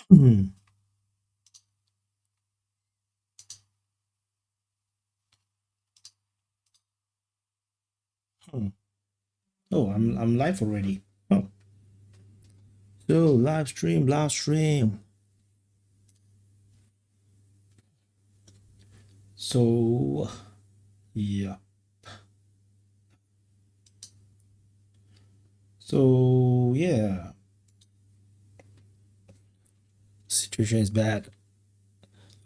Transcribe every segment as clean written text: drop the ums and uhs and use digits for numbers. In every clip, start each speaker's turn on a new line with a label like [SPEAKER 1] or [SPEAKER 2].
[SPEAKER 1] Hmm. Hmm. Oh, I'm live already. Oh, so live stream, live stream. So yeah. So yeah. Situation is bad.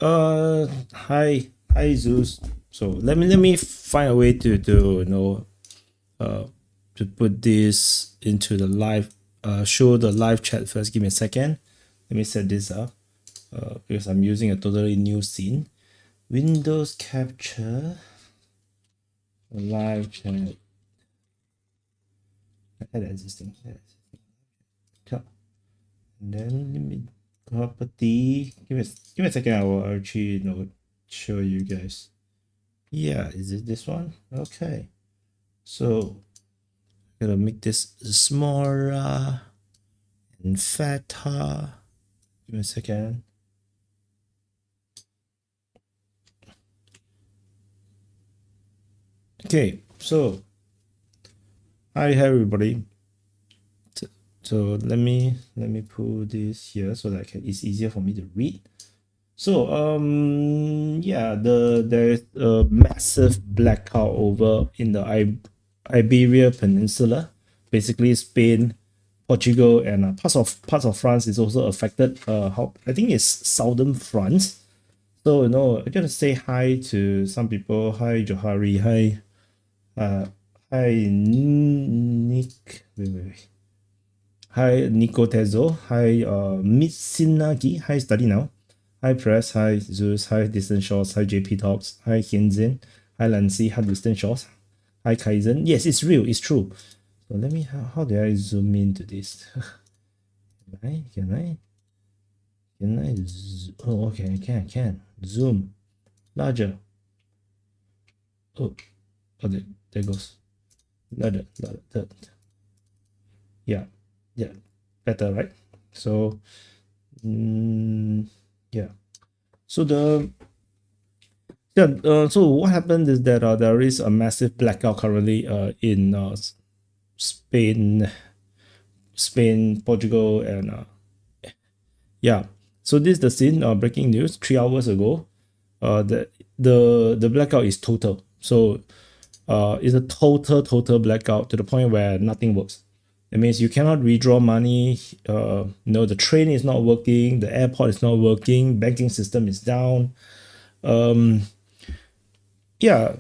[SPEAKER 1] Hi Zeus. So let me find a way to to put this into the live show the live chat first. Give me a second. Let me set this up because I'm using a totally new scene. Windows capture live chat. Add existing. And then let me property. Give me a second. I will actually show you guys. Yeah, is it this one? Okay. So gotta make this smaller and fatter. Give me a second. Okay, so hi everybody. So let me pull this here so that it's easier for me to read. So yeah, there's a massive blackout over in the Iberia Peninsula, basically Spain, Portugal, and parts of France is also affected. How I think it's southern France. So I gotta say hi to some people. Hi Johari. Hi hi Nick. Wait. Hi Nico Tezo. Hi Mitsinagi. Hi Study Now. Hi Press. Hi Zeus. Hi Distant Shores. Hi JP Talks. Hi Hinzin. Hi Lancy. Hi Distant Shores. Hi Kaizen. Yes, it's real. It's true. So let me. How do I zoom into this? Can I? Oh, okay. I can. Zoom larger. Oh, there goes. Larger. Yeah, yeah, better, right? So, yeah. So so what happened is that there is a massive blackout currently in Spain, Portugal, and yeah. So this is the scene. Breaking news: 3 hours ago, the blackout is total. So it's a total blackout to the point where nothing works. It means you cannot redraw money. The train is not working. The airport is not working. Banking system is down. Yeah,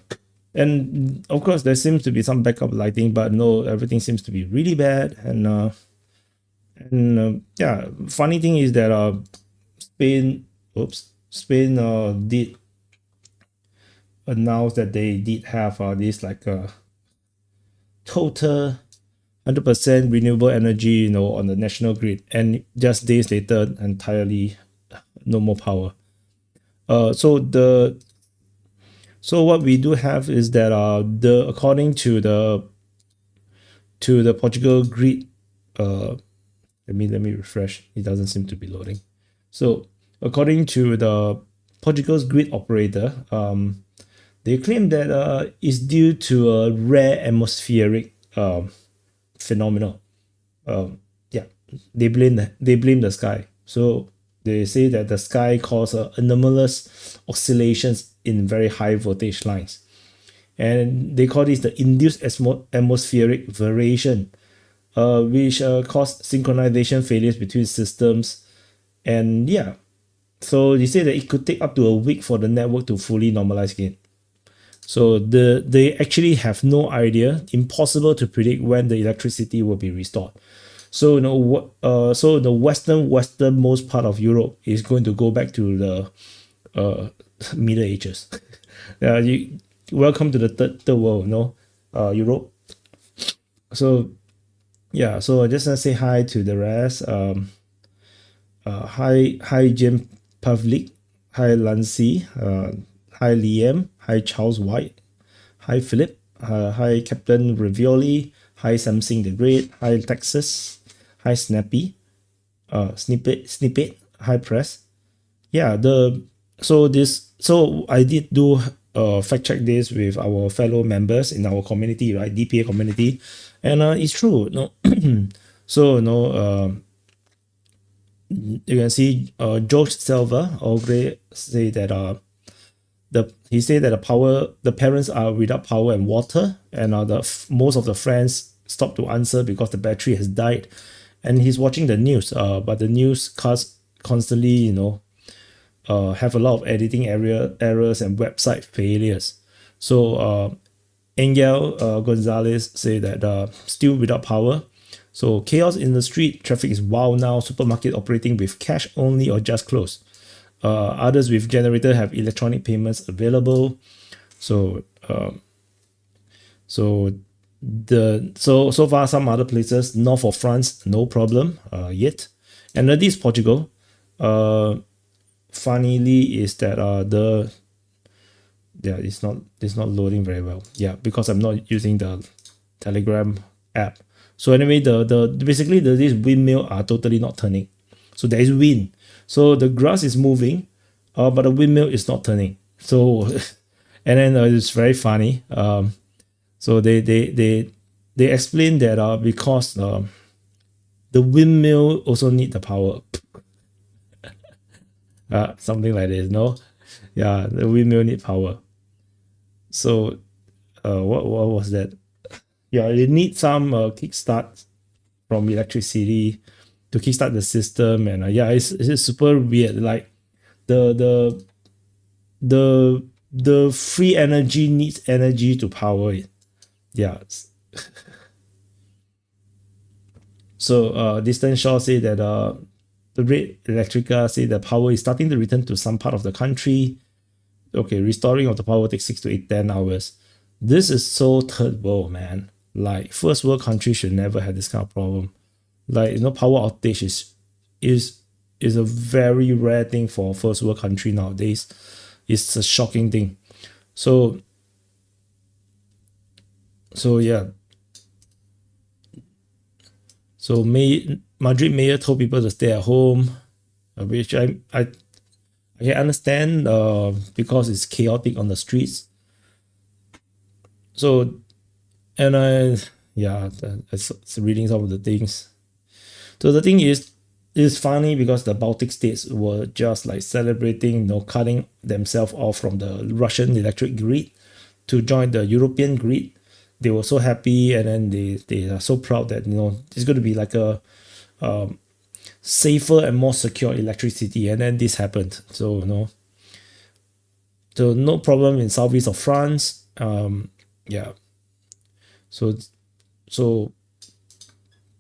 [SPEAKER 1] and of course there seems to be some backup lighting, but no, everything seems to be really bad. And yeah, funny thing is that Spain did announce that they did have this like total 100% renewable energy, on the national grid, and just days later, entirely no more power. So what we do have is that according to the Portugal grid, let me refresh. It doesn't seem to be loading. So according to the Portugal's grid operator, they claim that it's due to a rare atmospheric phenomenon. Yeah, they blame the sky. So they say that the sky causes anomalous oscillations in very high voltage lines, and they call this the induced atmospheric variation, which cause synchronization failures between systems. And yeah, so they say that it could take up to a week for the network to fully normalize again. So they actually have no idea, impossible to predict when the electricity will be restored. So so the westernmost part of Europe is going to go back to the Middle Ages. Welcome to the third world, Europe. So yeah, so I just want to say hi to the rest. Hi Jim Pavlik, hi Lancy, hi Liam, hi Charles White, hi Philip, hi Captain Ravioli, hi Samsung the Great, hi Texas, hi Snappy, Snippet, high press. Yeah, so I did do fact check this with our fellow members in our community, right? DPA community, and it's true. No, so you can see George Silva already say that he said that the parents are without power and water, and most of the friends stopped to answer because the battery has died, and he's watching the news. But the newscast constantly, have a lot of editing errors and website failures. So Angel Gonzalez say that still without power. So chaos in the street, traffic is wild now. Supermarket operating with cash only or just closed. Others with generator have electronic payments available. So so far some other places north of France no problem yet. And this is Portugal. Funnily is that it's not loading very well. Yeah, because I'm not using the Telegram app. So anyway, basically these windmill are totally not turning. So there is wind. So the grass is moving, but the windmill is not turning. So and then it's very funny. So they explain that because the windmill also need the power. Something like this, no? Yeah, the windmill need power. So what was that? Yeah, it needs some kickstart from electricity to kickstart the system, and yeah, it's super weird. Like the free energy needs energy to power it. Yeah. So Distance Shaw say that the Red Electrica say the power is starting to return to some part of the country. Okay, restoring of the power takes 6 to 10 hours. This is so third world, man. Like first world country should never have this kind of problem. Like power outage is a very rare thing for first world country nowadays. It's a shocking thing. So yeah. So Madrid mayor told people to stay at home, which I can understand because it's chaotic on the streets. So, and I reading some of the things. So the thing is, it's funny because the Baltic states were just like celebrating, cutting themselves off from the Russian electric grid to join the European grid. They were so happy, and then they are so proud that it's going to be like a safer and more secure electricity, and then this happened. So so no problem in southeast of France. Yeah. So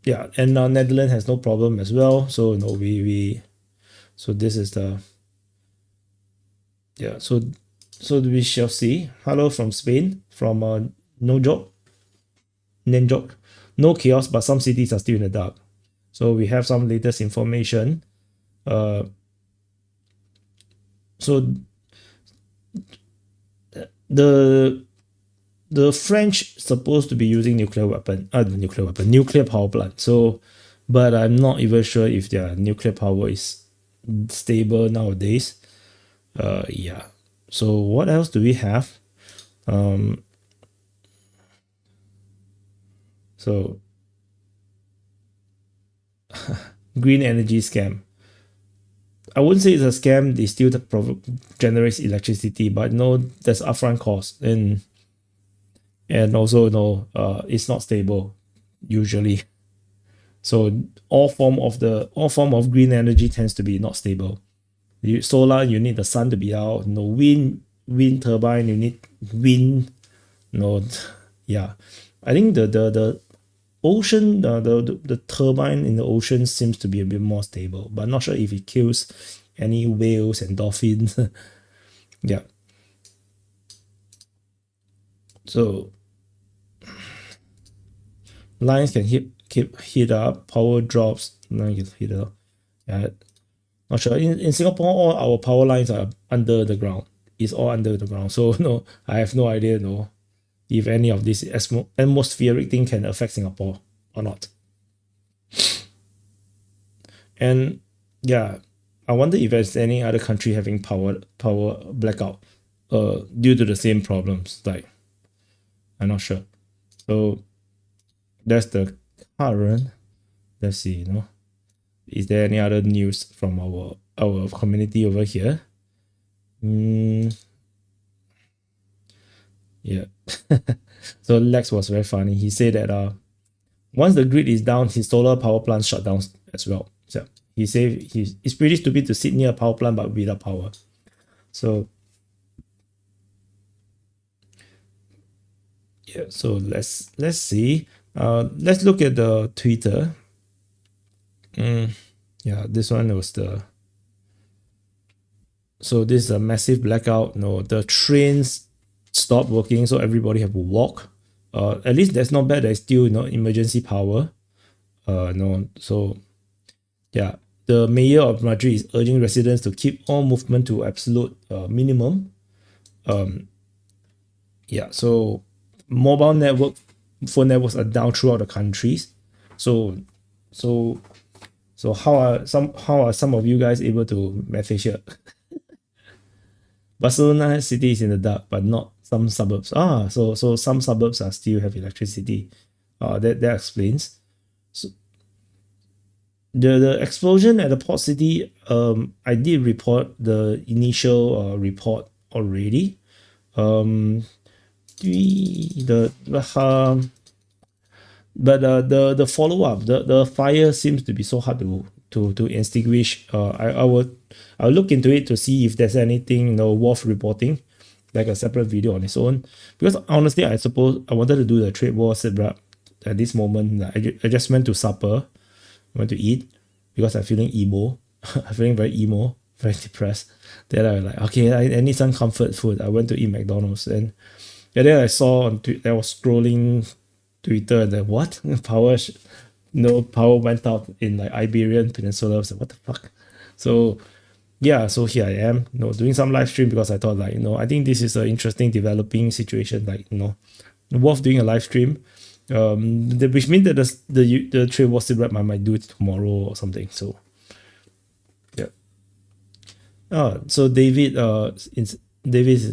[SPEAKER 1] yeah, and Netherlands has no problem as well. So so this is the so we shall see. Hello from Spain, from Nenjok. No chaos, but some cities are still in the dark. So we have some latest information. So the French supposed to be using nuclear power plant. So, but I'm not even sure if their nuclear power is stable nowadays. Yeah. So what else do we have? So green energy scam. I wouldn't say it's a scam. They still generates electricity, but there's upfront cost, and also it's not stable usually. So all form of green energy tends to be not stable. Solar, you need the sun to be out. Wind turbine, you need wind. Yeah. I think the ocean, the turbine in the ocean seems to be a bit more stable, but not sure if it kills any whales and dolphins. Yeah. So lines can keep heat up, power drops, line gets heat up. Yeah. Not sure. In Singapore, all our power lines are under the ground. It's all under the ground. So I have no idea if any of this atmospheric thing can affect Singapore or not. And yeah, I wonder if there's any other country having power blackout due to the same problems. Like, I'm not sure. So that's the current. Let's see, is there any other news from our community over here? Yeah. So Lex was very funny. He said that once the grid is down, his solar power plant shut down as well. So he said it's pretty stupid to sit near a power plant but without power. So yeah, so let's see. Let's look at the Twitter. Yeah, this one was so this is a massive blackout. No, the trains stopped working, so everybody have to walk. At least that's not bad. There's still emergency power. No, so yeah, the mayor of Madrid is urging residents to keep all movement to absolute minimum. Yeah, so mobile phone networks are down throughout the countries. So how are some of you guys able to message here? Barcelona city is in the dark, but not some suburbs. So some suburbs are still have electricity. That explains. So the explosion at the port city. I did report the initial report already. But the follow up, the fire seems to be so hard to extinguish. I'll look into it to see if there's anything worth reporting, like a separate video on its own. Because honestly, I suppose I wanted to do the trade war setup at this moment. I just went to supper, went to eat because I'm feeling emo. I'm feeling very emo, very depressed. Then I was like, okay, I need some comfort food. I went to eat McDonald's and then I saw I was scrolling Twitter and then what power went out in like Iberian Peninsula. I was like, what the fuck? So yeah, so here I am, doing some live stream because I thought like, I think this is an interesting developing situation, like, worth doing a live stream. Which means that the trade war still I might do it tomorrow or something. So yeah. So David is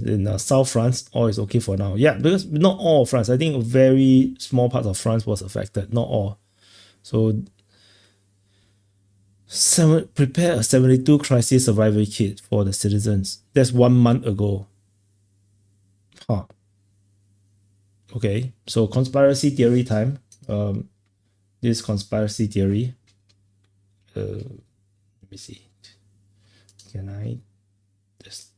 [SPEAKER 1] in South France. All is okay for now. Yeah, because not all of France. I think a very small part of France was affected. Not all. So prepare a 72 crisis survival kit for the citizens. That's 1 month ago. Okay, so conspiracy theory time. This conspiracy theory. Let me see. Can I just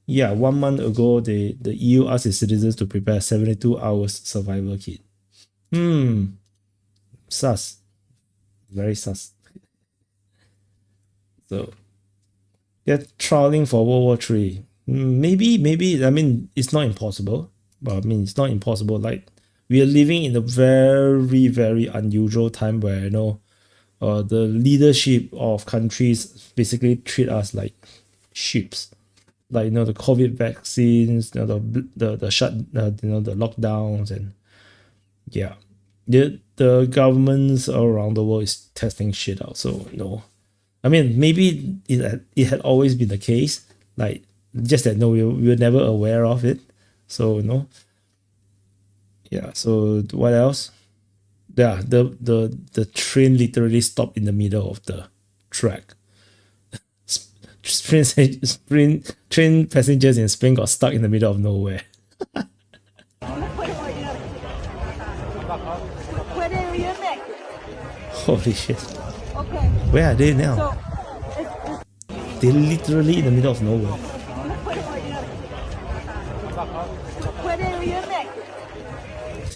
[SPEAKER 1] yeah, 1 month ago the EU asked its citizens to prepare 72 hours survival kit. Sus. Very sus. So they're trialing for World War III. Maybe, I mean, it's not impossible. But I mean, it's not impossible. Like, we are living in a very, very unusual time where, the leadership of countries basically treat us like sheeps. Like, the COVID vaccines, the lockdowns, and yeah. The governments around the world is testing shit out. So, I mean, maybe it had always been the case. Like, just that, we were never aware of it. So, yeah, so what else? Yeah, the train literally stopped in the middle of the track. Train passengers in Spain got stuck in the middle of nowhere. Holy shit. Okay. Where are they now? They're literally in the middle of nowhere.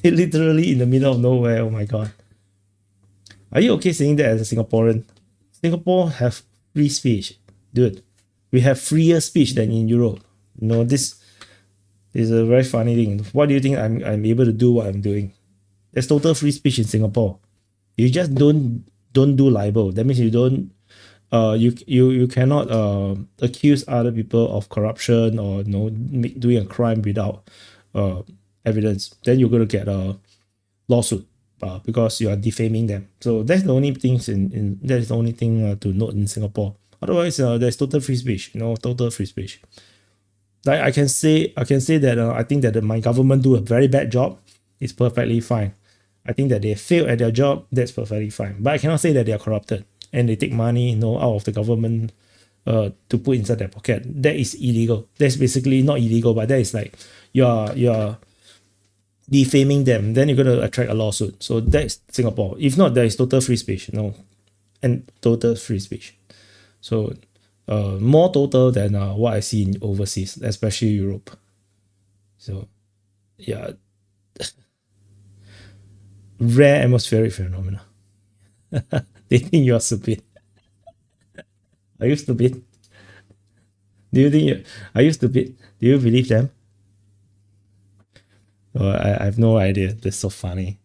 [SPEAKER 1] They're literally in the middle of nowhere. Oh my god. Are you okay saying that as a Singaporean? Singapore have free speech. Dude, we have freer speech than in Europe. This is a very funny thing. Why do you think I'm able to do what I'm doing? There's total free speech in Singapore. You just don't do libel. That means you don't you cannot accuse other people of corruption or doing a crime without evidence. Then you're going to get a lawsuit. because you are defaming them. So that's the only things that's the only thing to note in Singapore. Otherwise, there's total free speech. Total free speech. Like I can say that I think that my government do a very bad job. It's perfectly fine. I think that they fail at their job. That's perfectly fine. But I cannot say that they are corrupted and they take money, out of the government, to put inside their pocket. That is illegal. That's basically not illegal, but that is like you're defaming them. Then you're gonna attract a lawsuit. So that's Singapore. If not, there is total free speech. And total free speech. So more total than what I see in overseas, especially Europe. So yeah, rare atmospheric phenomena. They think you are stupid. Are you stupid? Are you stupid? Do you believe them? Oh, I have no idea. That's so funny.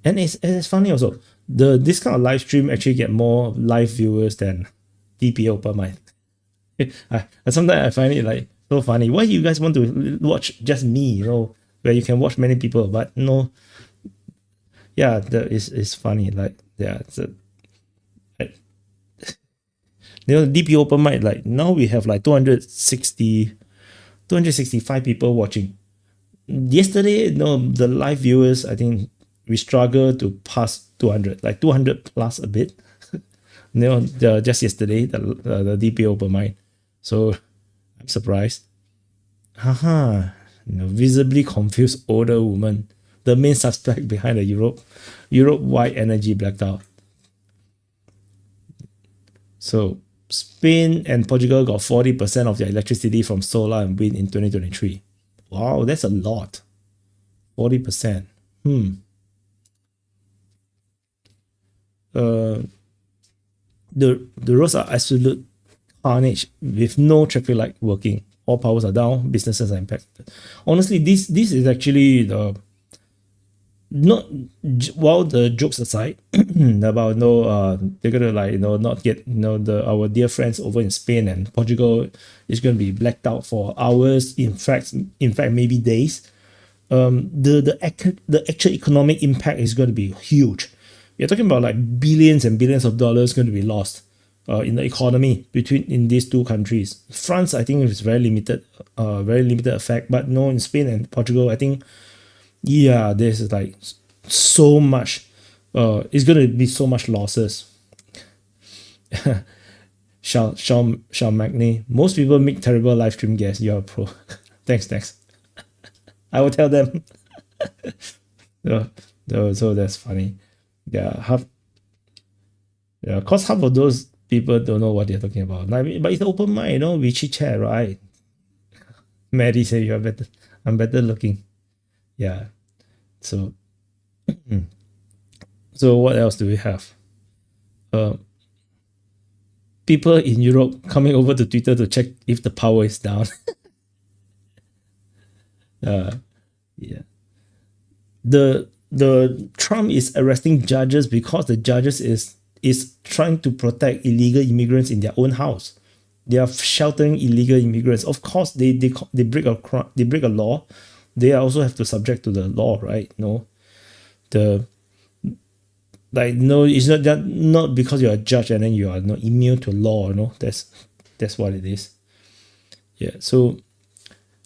[SPEAKER 1] And it's funny also. This kind of live stream actually get more live viewers than DPA Open Mic. Sometimes I find it like so funny. Why you guys want to watch just me, where you can watch many people, but no. Yeah, that is funny. Like, yeah, DPA Open Mic, like now we have like 265 people watching. Yesterday, the live viewers, I think we struggle to pass 200, like 200 plus a bit. Just yesterday, the DPA Open Mic. So I'm surprised. Visibly confused older woman, the main suspect behind the Europe-wide energy blackout. So Spain and Portugal got 40% of their electricity from solar and wind in 2023. Wow, that's a lot. 40%. The roads are absolute carnage with no traffic light working. All powers are down, businesses are impacted. Honestly, this is actually not, while the jokes aside about they're gonna not get our dear friends over in Spain and Portugal is gonna be blacked out for hours, in fact maybe days. The actual economic impact is going to be huge. We're talking about like billions and billions of dollars going to be lost in the economy in these two countries. France, I think, is very limited effect, but no, in Spain and Portugal, I think, yeah, there's like so much. It's going to be so much losses. Sean Magnay, most people make terrible live stream guests. You're a pro. Thanks. I will tell them. So that's funny. Yeah, cause half of those people don't know what they're talking about. But it's open mind, we chit chat, right? Maddie say you're better. I'm better looking. Yeah. So what else do we have? People in Europe coming over to Twitter to check if the power is down. Yeah. The Trump is arresting judges because the judges is trying to protect illegal immigrants in their own house. They are sheltering illegal immigrants. Of course, they break a law. They also have to subject to the law, right? It's not because you're a judge and then you are not immune to law. That's what it is. Yeah. So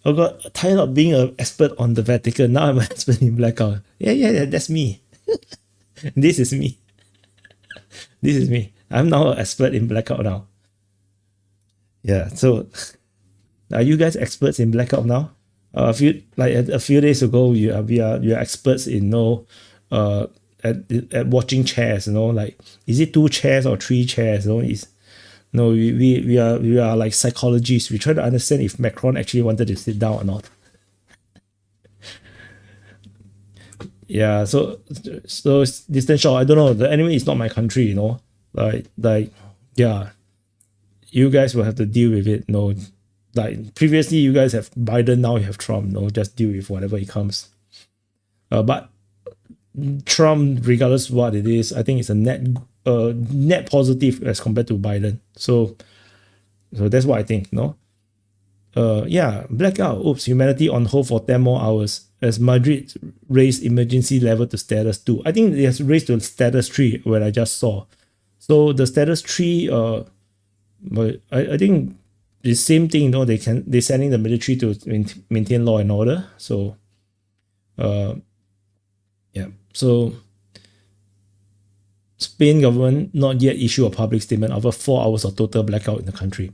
[SPEAKER 1] I got tired of being an expert on the Vatican. Now I'm an expert in blackout. Yeah, that's me. This is me. This is me. I'm now an expert in blackout now. Yeah, so are you guys experts in blackout now? A few days ago, we are experts in at watching chairs. Like, is it 2 chairs or 3 chairs? We are like psychologists. We try to understand if Macron actually wanted to sit down or not. Yeah, so distant shot. I don't know. Anyway, it's not my country. Yeah, you guys will have to deal with it. Like previously, you guys have Biden. Now you have Trump. Just deal with whatever it comes. But Trump, regardless of what it is, I think it's a net positive as compared to Biden. So that's what I think. yeah, blackout. Oops, humanity on hold for 10 more hours as Madrid raised emergency level to status 2. I think it has raised to status 3 when I just saw. So the status 3, but I think the same thing, they're sending the military to maintain law and order. So, yeah. So Spain government not yet issue a public statement after 4 hours of total blackout in the country.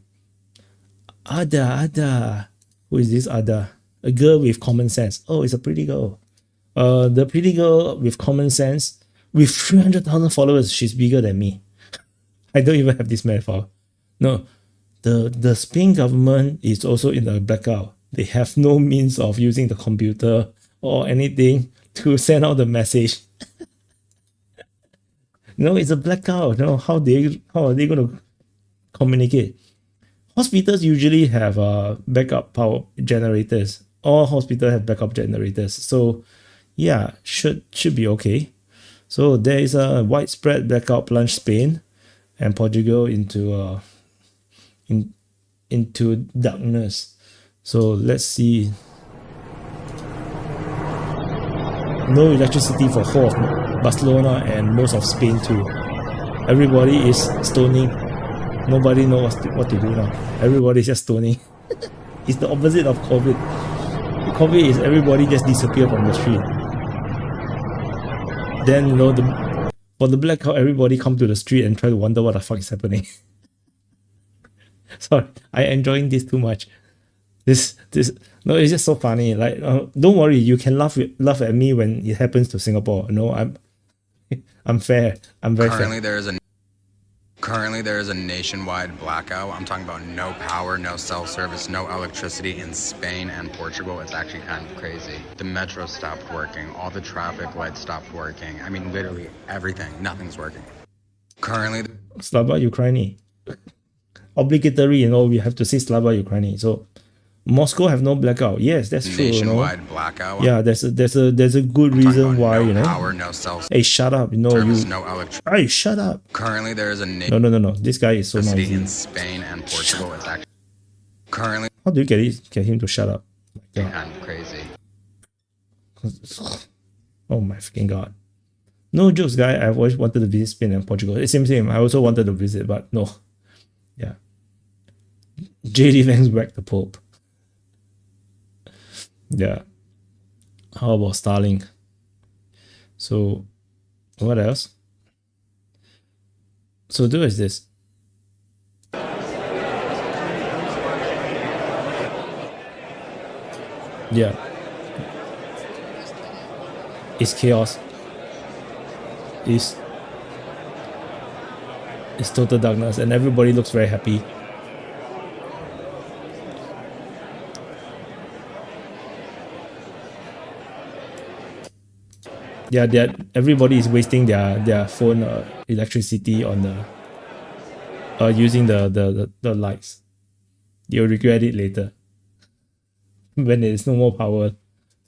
[SPEAKER 1] Ada. Who is this Ada? A girl with common sense. Oh, it's a pretty girl. The pretty girl with common sense with 300,000 followers. She's bigger than me. I don't even have this metaphor. No, the Spain government is also in the blackout. They have no means of using the computer or anything to send out the message. No, it's a blackout. No, how are they going to communicate? Hospitals usually have backup power generators. All hospitals have backup generators. So yeah, should be okay. So there is a widespread blackout plunged Spain and Portugal into darkness. So let's see. No electricity for whole of Barcelona and most of Spain too. Everybody is stoning. Nobody knows what to do now. Everybody is just stoning. It's the opposite of COVID. The COVID is everybody just disappear from the street. Then for the blackout, everybody come to the street and try to wonder what the fuck is happening. Sorry, I enjoying this too much. No, it's just so funny. Like, don't worry, you can laugh at me when it happens to Singapore. No, I'm fair. I'm very fair.
[SPEAKER 2] Currently, there is a nationwide blackout. I'm talking about no power, no cell service, no electricity in Spain and Portugal. It's actually kind of crazy. The metro stopped working. All the traffic lights stopped working. I mean, literally everything. Nothing's working. Currently...
[SPEAKER 1] Slava Ukraini. Obligatory, we have to say Slava Ukraini. So Moscow have no blackout. Yes, that's true.
[SPEAKER 2] Nationwide blackout.
[SPEAKER 1] Yeah, there's a good reason why,
[SPEAKER 2] no power, no cell
[SPEAKER 1] Hey, shut up.
[SPEAKER 2] service, no electricity.
[SPEAKER 1] Hey, shut up.
[SPEAKER 2] Currently, there is a
[SPEAKER 1] No. This guy is so noisy.
[SPEAKER 2] in Spain and Portugal. It's actually currently.
[SPEAKER 1] How do you get him to shut up?
[SPEAKER 2] Kind of crazy.
[SPEAKER 1] Oh my freaking god. No jokes, guy. I've always wanted to visit Spain and Portugal. It's same. I also wanted to visit, but no. Yeah. JD Vance whacked the Pope. Yeah. How about Starlink? So, what else? So, there is this. Yeah. It's chaos. It's total darkness, and everybody looks very happy. Yeah, everybody is wasting their phone electricity on the using the lights. You'll regret it later when there is no more power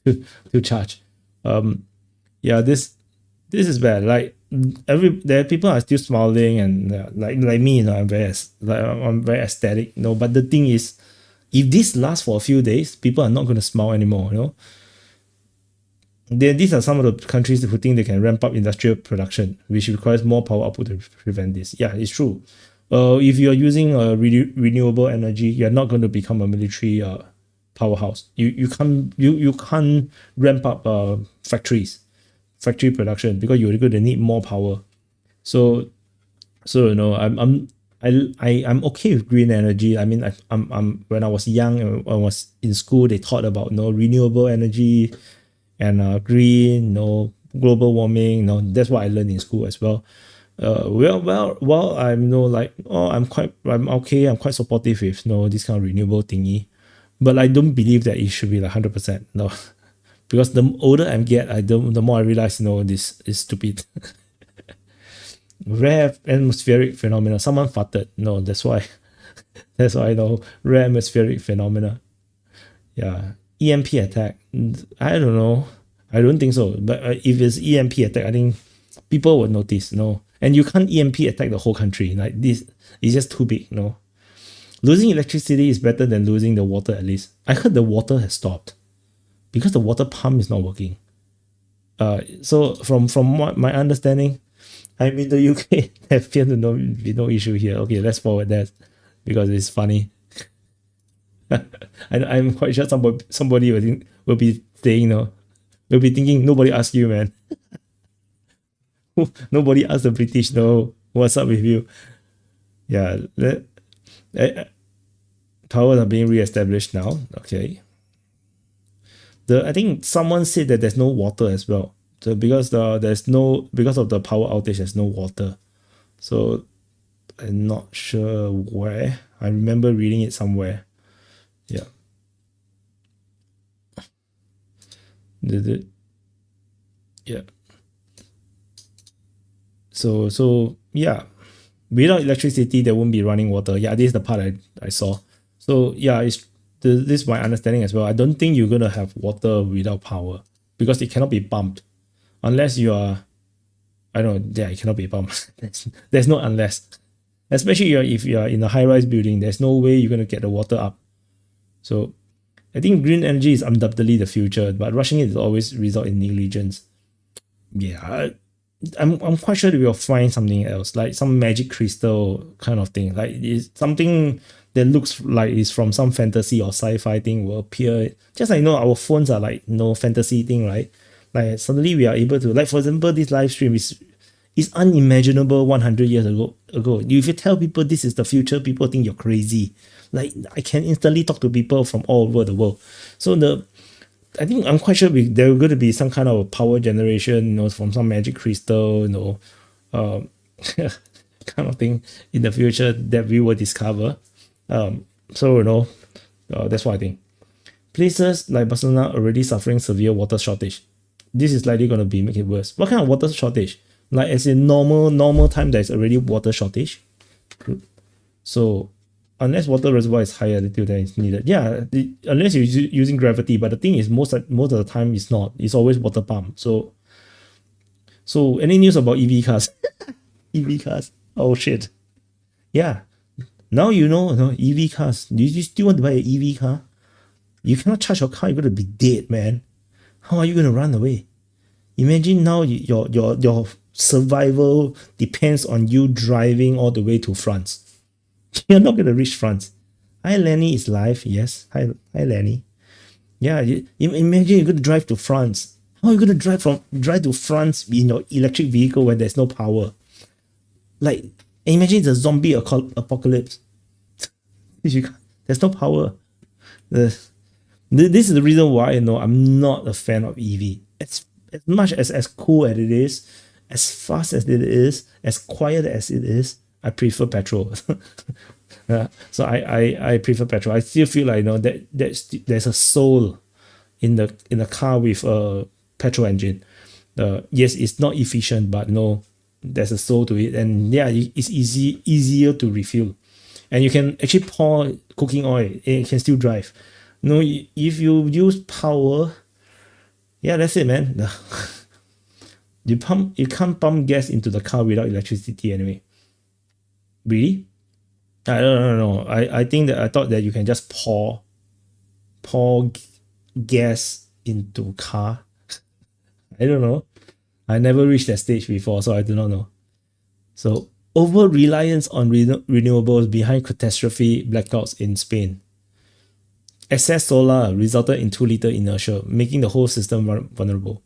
[SPEAKER 1] to charge. Yeah, this is bad. Like there people are still smiling and like me, I'm very aesthetic. But the thing is, if this lasts for a few days, people are not going to smile anymore. These are some of the countries who think they can ramp up industrial production, which requires more power output to prevent this. Yeah, it's true. If you're using renewable energy, you're not going to become a military powerhouse. You can't ramp up factory production because you're going to need more power. So I'm okay with green energy. I mean, I'm when I was young, I was in school, they taught about renewable energy and green, global warming. That's what I learned in school as well. Well, I'm I'm okay. I'm quite supportive with this kind of renewable thingy, but I don't believe that it should be like 100%. No, because the older I get, the more I realize this is stupid. Rare atmospheric phenomena. Someone farted. No, that's why. That's why I know rare atmospheric phenomena. Yeah. EMP attack. I don't know. I don't think so. But if it's EMP attack, I think people would notice. And you can't EMP attack the whole country. Like this, it's just too big. Losing electricity is better than losing the water at least. I heard the water has stopped because the water pump is not working. So from what my understanding, I'm in the UK. There appears to be no issue here. Okay, let's forward that because it's funny. I'm quite sure somebody will be saying, will be thinking, nobody asked you, man. Nobody asked the British, no, what's up with you? Yeah, powers are being re-established now. Okay. I think someone said that there's no water as well. So because of the power outage, there's no water. So I'm not sure where. I remember reading it somewhere. Yeah. Yeah. So yeah, without electricity, there won't be running water. Yeah, this is the part I saw. So yeah, this is my understanding as well. I don't think you're gonna have water without power because it cannot be pumped unless you are. I don't know. Yeah, it cannot be pumped. There's no unless. Especially if you are in a high-rise building, there's no way you're gonna get the water up. So I think green energy is undoubtedly the future, but rushing it will always result in negligence. Yeah, I'm quite sure that we'll find something else, like some magic crystal kind of thing. Like it's something that looks like it's from some fantasy or sci-fi thing will appear. Just like our phones are like fantasy thing, right? Like suddenly we are able to, like for example, this live stream is unimaginable 100 years ago. If you tell people this is the future, people think you're crazy. Like I can instantly talk to people from all over the world. So I think I'm quite sure there are going to be some kind of power generation, from some magic crystal, kind of thing in the future that we will discover. So that's what I think. Places like Barcelona are already suffering severe water shortage. This is likely going to make it worse. What kind of water shortage? Like as in normal time, there's already water shortage. So unless water reservoir is higher altitude than is needed. Yeah, unless you're using gravity, but the thing is most of the time it's not. It's always water pump. So any news about EV cars? EV cars. Oh shit. Yeah. Now EV cars. Do you still want to buy an EV car? You cannot charge your car, you're gonna be dead, man. How are you gonna run away? Imagine now your survival depends on you driving all the way to France. You're not going to reach France. Hi, Lenny is live. Yes. Hi, Lenny. Yeah, imagine you're going to drive to France. How are you going to drive to France in your electric vehicle when there's no power? Like, imagine it's a zombie apocalypse. There's no power. This is the reason why I'm not a fan of EV. As much as cool as it is, as fast as it is, as quiet as it is, I prefer petrol. So I prefer petrol. I still feel like there's a soul in the car with a petrol engine. Yes, it's not efficient, but there's a soul to it, and yeah, it's easier to refuel, and you can actually pour cooking oil and it can still drive. If you use power, yeah, that's it, man. You can't pump gas into the car without electricity anyway. Really? I don't know. I thought that you can just pour gas into car. I don't know. I never reached that stage before, so I do not know. So over reliance on renewables behind catastrophe blackouts in Spain. Excess solar resulted in 2-liter inertia, making the whole system vulnerable.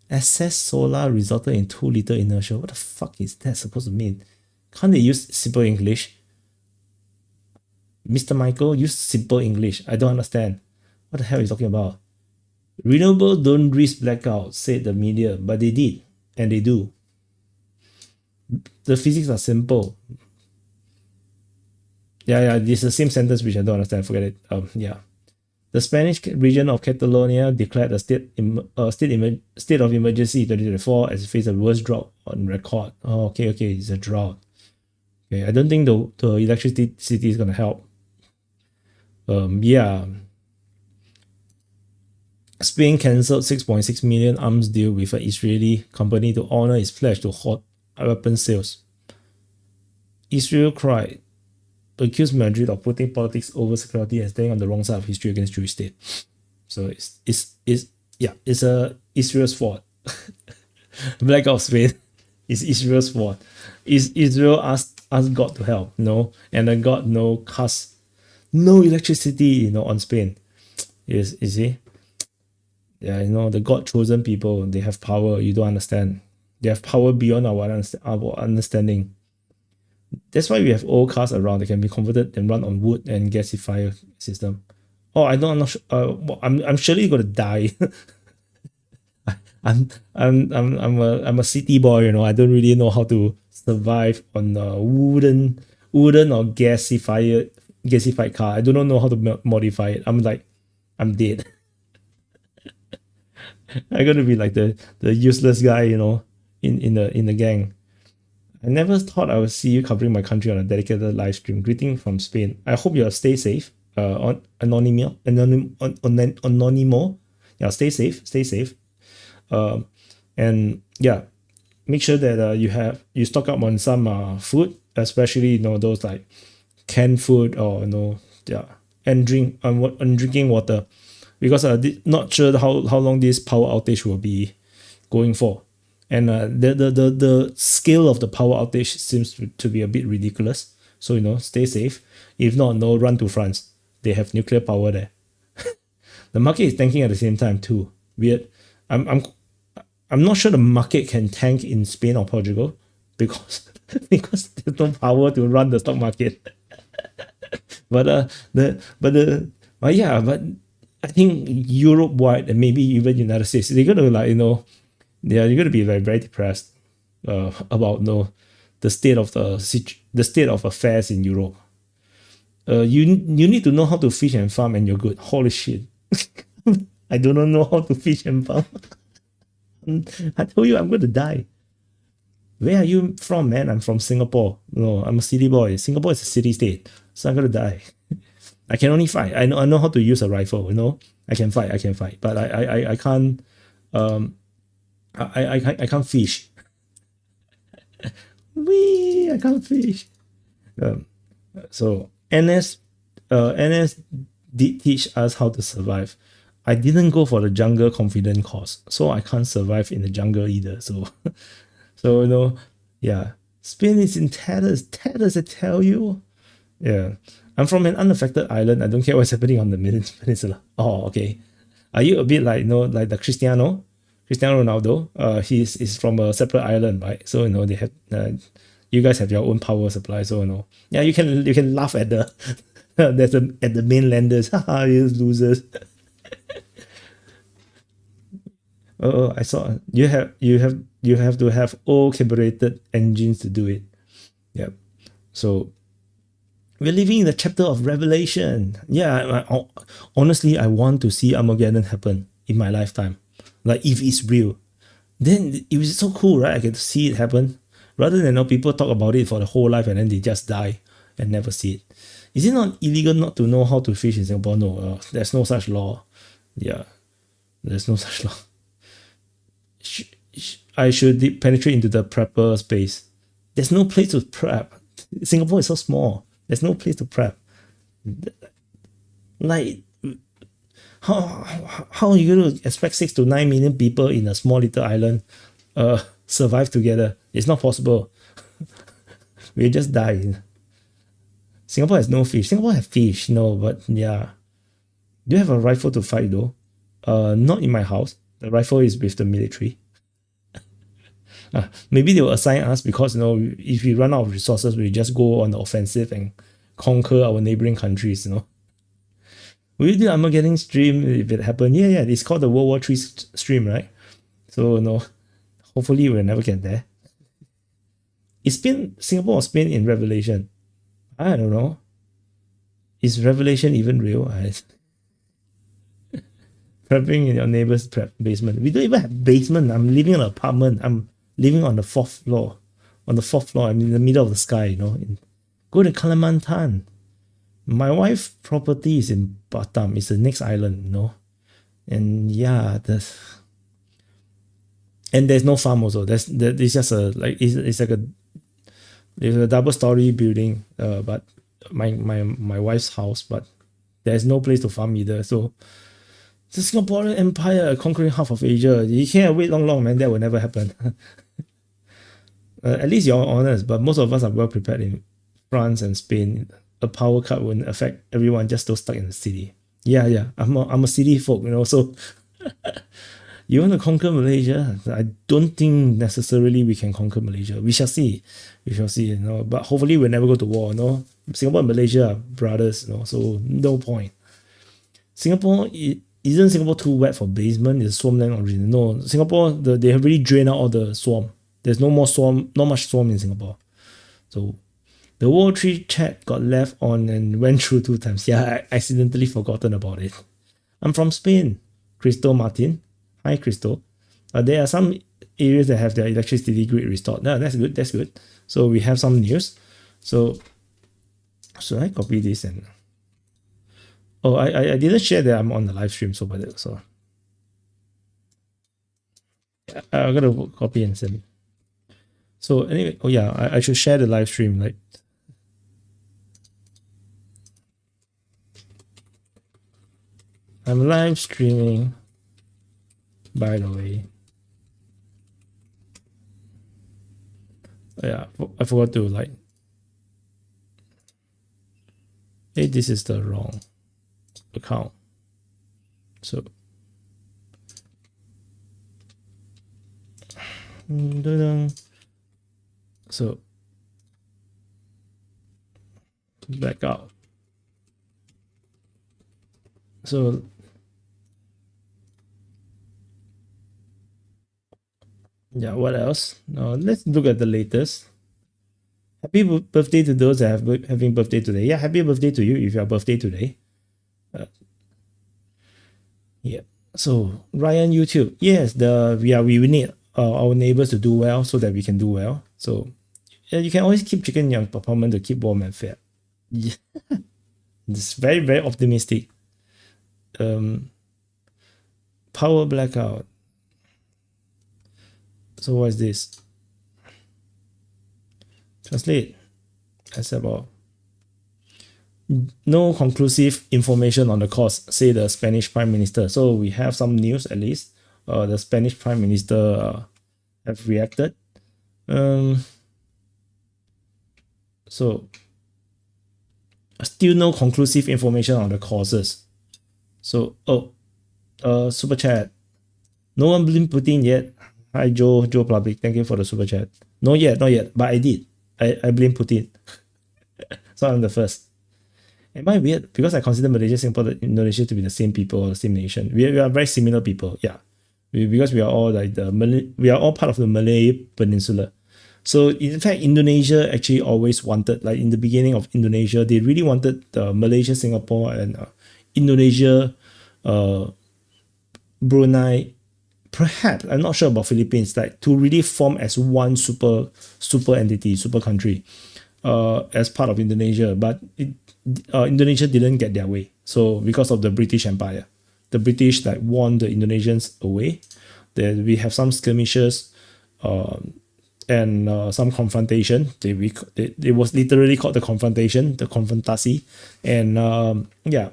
[SPEAKER 1] Excess solar resulted in 2-liter inertia. What the fuck is that supposed to mean? Can't they use simple English? Mr. Michael, use simple English. I don't understand. What the hell are you talking about? Renewables don't risk blackouts, said the media, but they did, and they do. The physics are simple. Yeah, this is the same sentence which I don't understand. Forget it. Yeah. The Spanish region of Catalonia declared a state of emergency in 2024 as it faced the worst drought on record. Oh, okay, it's a drought. Okay, I don't think the electricity is gonna help. Yeah. Spain cancelled $6.6 million arms deal with an Israeli company to honor its pledge to halt weapon sales. Israel cried accuse Madrid of putting politics over security and staying on the wrong side of history against Jewish state. So it's Israel's fault. Blackout Spain is Israel's fault. Is Israel asked God to help, and then God cast no electricity, on Spain. You see? Yeah, the God chosen people, they have power. You don't understand. They have power beyond our understanding. That's why we have old cars around that can be converted and run on wood and gasifier system. Oh, I'm not sure. I'm surely gonna die. I'm a city boy. I don't really know how to survive on a wooden or gasified car. I do not know how to modify it. I'm dead. I'm gonna be like the useless guy, in the gang. I never thought I would see you covering my country on a dedicated live stream. Greeting from Spain. I hope you stay safe. On anonymous. Yeah, stay safe. And yeah, make sure that you stock up on some food, especially those like canned food or and drinking water, because not sure how long this power outage will be going for. And the scale of the power outage seems to be a bit ridiculous. So stay safe. If not, run to France. They have nuclear power there. The market is tanking at the same time too. Weird. I'm not sure the market can tank in Spain or Portugal because there's no power to run the stock market. but I think Europe wide and maybe even United States, they're gonna you're gonna be very depressed about the state of affairs in Europe. You need to know how to fish and farm and you're good. Holy shit. I do not know how to fish and farm. I told you I'm going to die. Where are you from, man? I'm from Singapore. No, I'm a city boy. Singapore is a city state, so I'm going to die. I can only fight. I know how to use a rifle, I can fight, but I can't I can't fish. I can't fish. So NS did teach us how to survive. I didn't go for the jungle confident course, so I can't survive in the jungle either. So yeah. Spain is in tatters, I tell you. Yeah. I'm from an unaffected island. I don't care what's happening on the peninsula. Oh, okay. Are you a bit like like the Cristiano Ronaldo? He's from a separate island, right? So they have you guys have your own power supply. So yeah, you can laugh at the at the mainlanders. Haha, you losers. Oh, I saw you have to have all carbureted engines to do it. Yep. So we're living in the chapter of Revelation. Yeah, honestly, I want to see Armageddon happen in my lifetime. Like, if it's real, then it was so cool, right? I get to see it happen, rather than people talk about it for the whole life and then they just die and never see it. Is it not illegal not to know how to fish in Singapore? No, there's no such law. Yeah, there's no such law. I should penetrate into the prepper space. There's no place to prep. Singapore is so small. There's no place to prep. Like, how are you going to expect 6 to 9 million people in a small little island survive together? It's not possible. We'll just die. Singapore has no fish. Singapore has fish, no, but yeah. Do you have a rifle to fight though? Not in my house. The rifle is with the military. Maybe they will assign us because if we run out of resources, we just go on the offensive and conquer our neighboring countries. Will you do Armageddon stream if it happened? Yeah, it's called the World War III stream, right? So hopefully we'll never get there. Is Singapore or Spain in Revelation? I don't know. Is Revelation even real? Prepping in your neighbor's basement. We don't even have basement. I'm living in an apartment. I'm living on the 4th floor. On the 4th floor, I'm in the middle of the sky, Go to Kalimantan. My wife's property is in Batam. It's the next island, And yeah, and there's no farm also. It's just it's like it's a double-story building, but my wife's house, but there's no place to farm either. So the Singaporean empire conquering half of Asia. You can't wait long, man. That will never happen. At least you're honest, but most of us are well prepared in France and Spain. A power cut wouldn't affect everyone, just those stuck in the city. Yeah. I'm a city folk, so you want to conquer Malaysia? I don't think necessarily we can conquer Malaysia. We shall see. But hopefully we'll never go to war, Singapore and Malaysia are brothers, so no point. Isn't Singapore too wet for basement? Is swampland origin? No, Singapore, they have really drained out all the swamp. There's no more swamp, not much swamp in Singapore. So the World Tree chat got left on and went through 2 times. Yeah, I accidentally forgotten about it. I'm from Spain. Crystal Martin. Hi, Crystal. There are some areas that have their electricity grid restored. No, that's good. So we have some news. So should I copy this and... Oh, I didn't share that I'm on the live stream, so I'm gonna copy and send. So anyway, I should share the live stream. Like, I'm live streaming, by the way. Yeah, I forgot to like. Hey, this is the wrong account. So back out. So yeah, what else? Now let's look at the latest. Happy birthday to those that have having birthday today. Yeah, happy birthday to you if you have birthday today. Yeah. So Ryan YouTube, yes, we need our neighbors to do well so that we can do well. So you can always keep chicken young performance to keep warm and fat. Yeah. It's very, very optimistic. Power blackout. So what is this? Translate. That's about no conclusive information on the cause, say the Spanish Prime Minister. So we have some news at least. The Spanish Prime Minister have reacted. So still no conclusive information on the causes. So super chat. No one blamed Putin yet. Hi Joe Public, thank you for the super chat. Not yet, but I did. I blame Putin. So I'm the first. Am I weird? Because I consider Malaysia, Singapore, and Indonesia to be the same people, the same nation. We are very similar people, yeah. Because we are all like we are all part of the Malay Peninsula. So in fact, Indonesia actually always wanted, like in the beginning of Indonesia, they really wanted Malaysia, Singapore, and Indonesia, Brunei, perhaps, I'm not sure about Philippines, like to really form as one super entity, super country, as part of Indonesia. But Indonesia didn't get their way. So because of the British Empire, the British like won the Indonesians away. Then we have some skirmishes, and some confrontation. It was literally called the confrontation, the confrontasi, and yeah.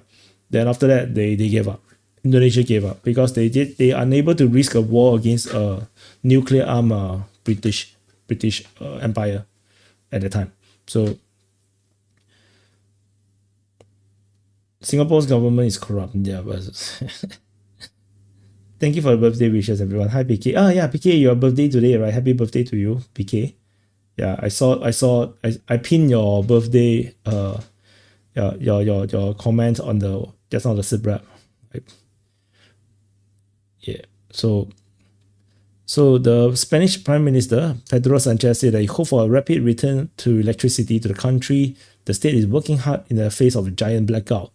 [SPEAKER 1] Then after that, they gave up. Indonesia gave up because they are unable to risk a war against a nuclear armed British Empire at the time. So Singapore's government is corrupt. Yeah, but thank you for the birthday wishes, everyone. Hi PK. Yeah, PK, your birthday today, right? Happy birthday to you, PK. Yeah, I pinned your birthday your comment on the just on the SIP rap. Right? Yeah. So the Spanish Prime Minister Pedro Sanchez said that he hoped for a rapid return to electricity to the country. The state is working hard in the face of a giant blackout,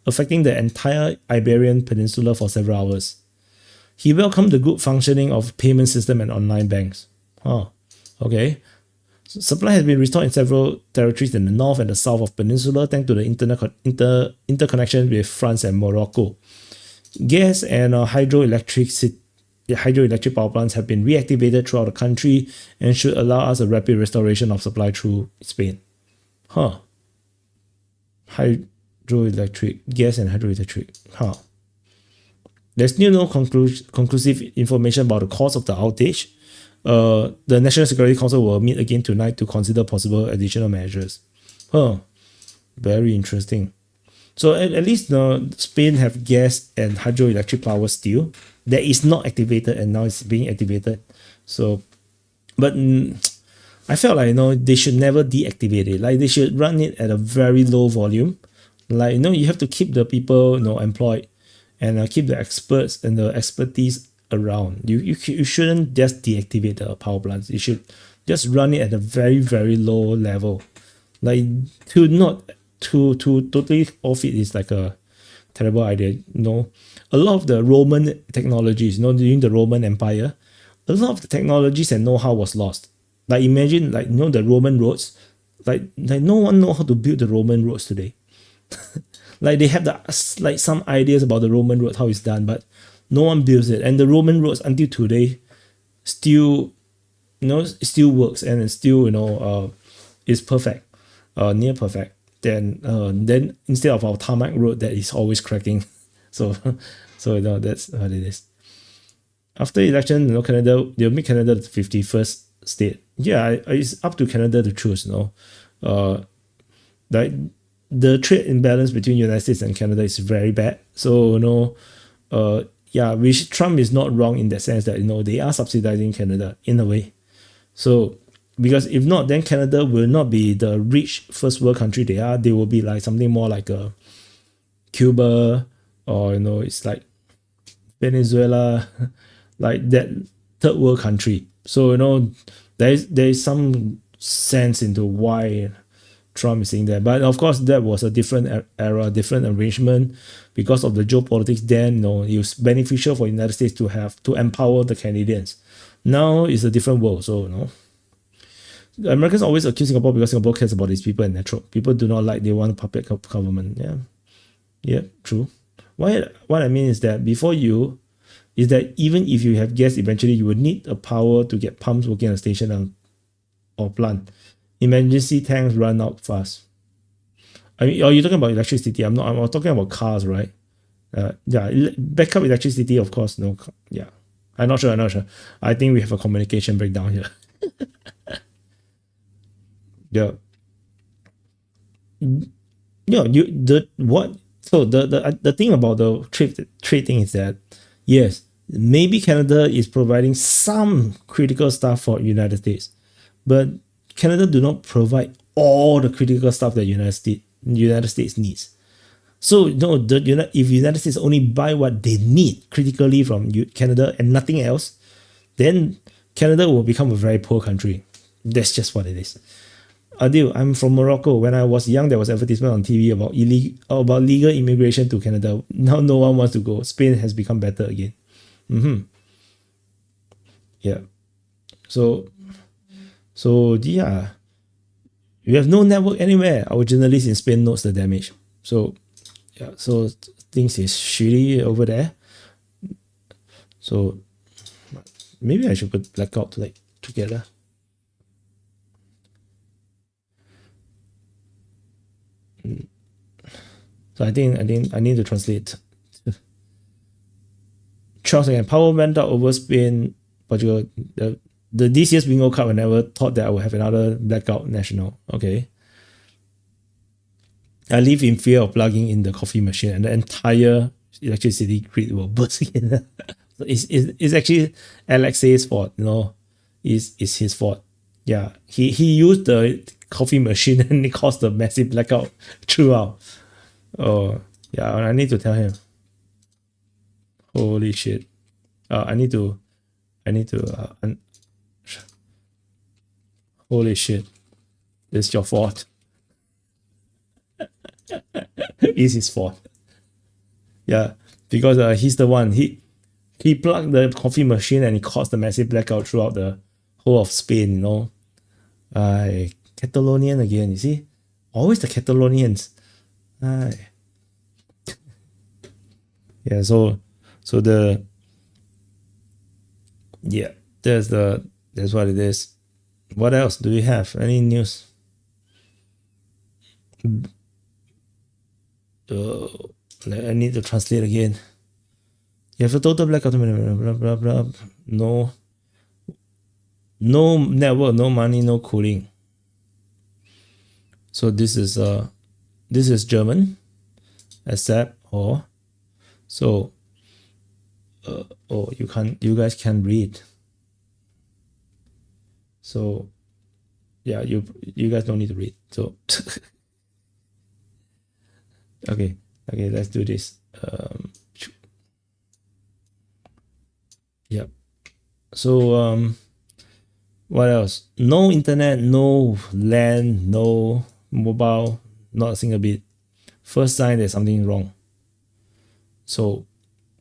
[SPEAKER 1] affecting the entire Iberian Peninsula for several hours. He welcomed the good functioning of payment system and online banks. Okay. Supply has been restored in several territories in the north and the south of Peninsula thanks to the interconnection with France and Morocco. Gas and hydroelectric power plants have been reactivated throughout the country and should allow us a rapid restoration of supply through Spain. hydroelectric, gas and hydroelectric. Huh. There's still no conclusive information about the cause of the outage. The National Security Council will meet again tonight to consider possible additional measures. Huh. Very interesting. So at least Spain have gas and hydroelectric power still that is not activated, and now it's being activated. So, but I felt like they should never deactivate it. Like they should run it at a very low volume. Like you have to keep the people employed, and keep the experts and the expertise around. You shouldn't just deactivate the power plants. You should just run it at a very, very low level. Like to totally off it is like a terrible idea. A lot of the Roman technologies, during the Roman Empire, a lot of the technologies and know-how was lost. Like imagine the Roman roads, like no one know how to build the Roman roads today. Like they have some ideas about the Roman road, how it's done, but no one builds it. And the Roman roads until today still it still works, and it's still is perfect, near perfect. Then instead of our tarmac road that is always cracking. So that's what it is. After election, Canada, they'll make Canada the 51st state. Yeah, it's up to Canada to choose. Like the trade imbalance between United States and Canada is very bad. So Trump is not wrong in that sense that they are subsidizing Canada in a way. So because if not, then Canada will not be the rich first world country they are. They will be like something more like a Cuba, or it's like Venezuela, like that third world country. So there is some sense into why Trump is saying that. But of course, that was a different era, different arrangement because of the geopolitics. Then it was beneficial for the United States to empower the Canadians. Now it's a different world. So the Americans always accuse Singapore because Singapore cares about its people and natural. People do not like, they want a puppet government. Yeah, true. What I mean is that even if you have gas, eventually you would need a power to get pumps working on a station or plant. Emergency tanks run out fast. I mean, are you talking about electricity? I'm talking about cars, right? Backup electricity, of course. No, yeah. I'm not sure. I think we have a communication breakdown here. Yeah. So the thing about the trade thing is that yes, maybe Canada is providing some critical stuff for United States, but Canada do not provide all the critical stuff that United States needs. So if United States only buy what they need critically from Canada and nothing else, then Canada will become a very poor country. That's just what it is. Adil, I'm from Morocco. When I was young, there was advertisement on TV about legal immigration to Canada. Now no one wants to go. Spain has become better again. Yeah. So yeah, we have no network anywhere. Our journalist in Spain knows the damage. So yeah, so things is shitty over there. So maybe I should put blackout together. So I think I need to translate. Charles again. Power went out over Spain, Portugal. This year's Bingo Cup, I never thought that I would have another blackout national. Okay. I live in fear of plugging in the coffee machine and the entire electricity grid will burst again. So it's actually Alexei's fault, it's his fault. Yeah. He used the coffee machine and it caused a massive blackout throughout. Oh yeah, I need to tell him. Holy shit. I need to holy shit. It's your fault. It's his fault. Yeah, because he's the one. He plugged the coffee machine and it caused a massive blackout throughout the whole of Spain, Catalonian again, you see? Always the Catalonians. Yeah, so that's what it is. What else do we have? Any news? I need to translate again. You have a total blackout, blah, blah, blah. No network, no money, no cooling. So this is German, accept or so. Oh, you guys can't read. So yeah, you guys don't need to read. So okay, let's do this. Yep. So what else? No internet, no LAN, no mobile, not a single bit. First sign there's something wrong. So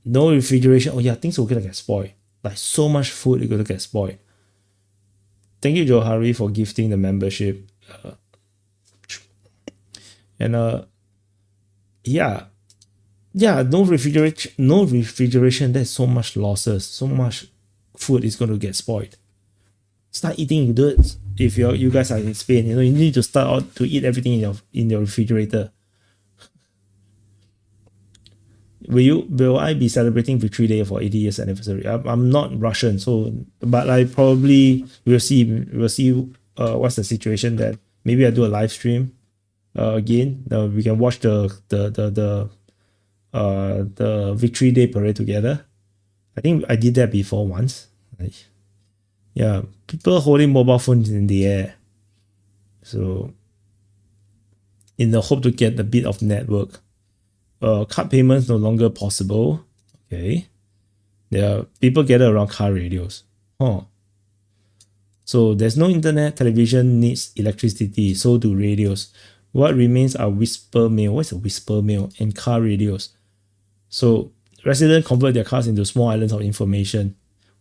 [SPEAKER 1] no refrigeration. Oh yeah, things are gonna get spoiled. Like so much food is gonna get spoiled. Thank you, Johari, for gifting the membership. Yeah, no refrigeration. There's so much losses. So much food is going to get spoiled. Start eating dirt. If you guys are in Spain, you need to start out to eat everything in your refrigerator. Will I be celebrating Victory Day for 80 years anniversary? I'm not Russian, so but I probably will see. What's the situation that maybe I do a live stream again. We can watch the Victory Day parade together. I think I did that before once. Yeah, people holding mobile phones in the air. So in the hope to get a bit of network. Card payments no longer possible. Okay. Yeah, people gather around car radios. So there's no internet, television needs electricity, so do radios. What remains are whisper mail. What's a whisper mail? And car radios. So residents convert their cars into small islands of information.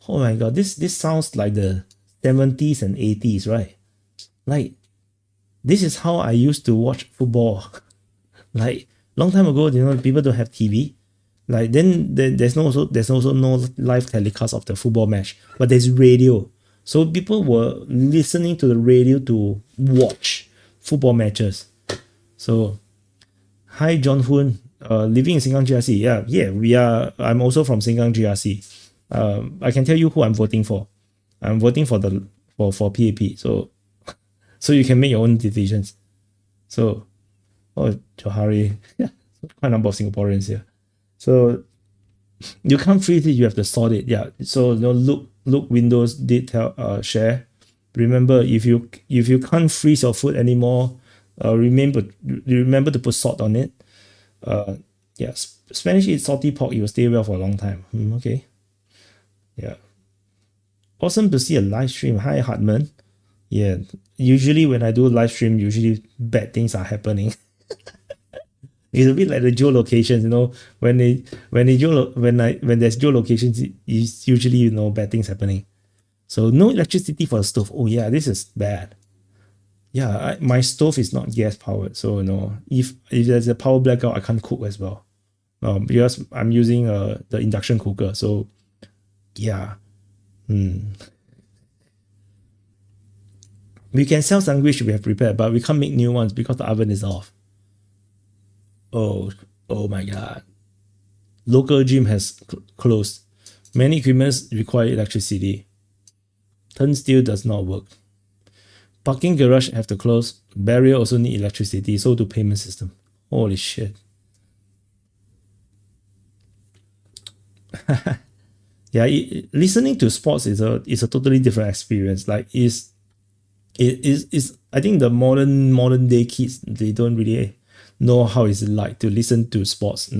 [SPEAKER 1] Oh my god, this sounds like the 70s and 80s, right? Like, this is how I used to watch football. Like, long time ago, people don't have TV. Like, then there's also no live telecast of the football match, but there's radio. So people were listening to the radio to watch football matches. So, hi John Hoon, living in Sengkang GRC. Yeah, I'm also from Sengkang GRC. I can tell you who I'm voting for. I'm voting for for PAP. So you can make your own decisions. So, Johari, quite a number of Singaporeans here. So you can't freeze it, you have to sort it. Yeah. So look Windows did share. Remember, if you can't freeze your food anymore, remember to put salt on it. Yeah, Spanish eats salty pork, it will stay well for a long time. Okay. Yeah. Awesome to see a live stream. Hi Hartman. Yeah. Usually when I do a live stream, usually bad things are happening. It's a bit like the geolocations, when there's geolocations, it's usually bad things happening. So no electricity for the stove. Oh yeah, this is bad. Yeah, my stove is not gas powered, so if there's a power blackout, I can't cook as well. Because I'm using the induction cooker. So yeah, we can sell sandwich we have prepared, but we can't make new ones because the oven is off. Oh my god. Local gym has closed. Many equipments require electricity. Turnstile does not work. Parking garage have to close. Barrier also need electricity, so do payment system. Holy shit. Yeah, listening to sports is a totally different experience. Like is I think the modern day kids, they don't really know how it's like to listen to sports,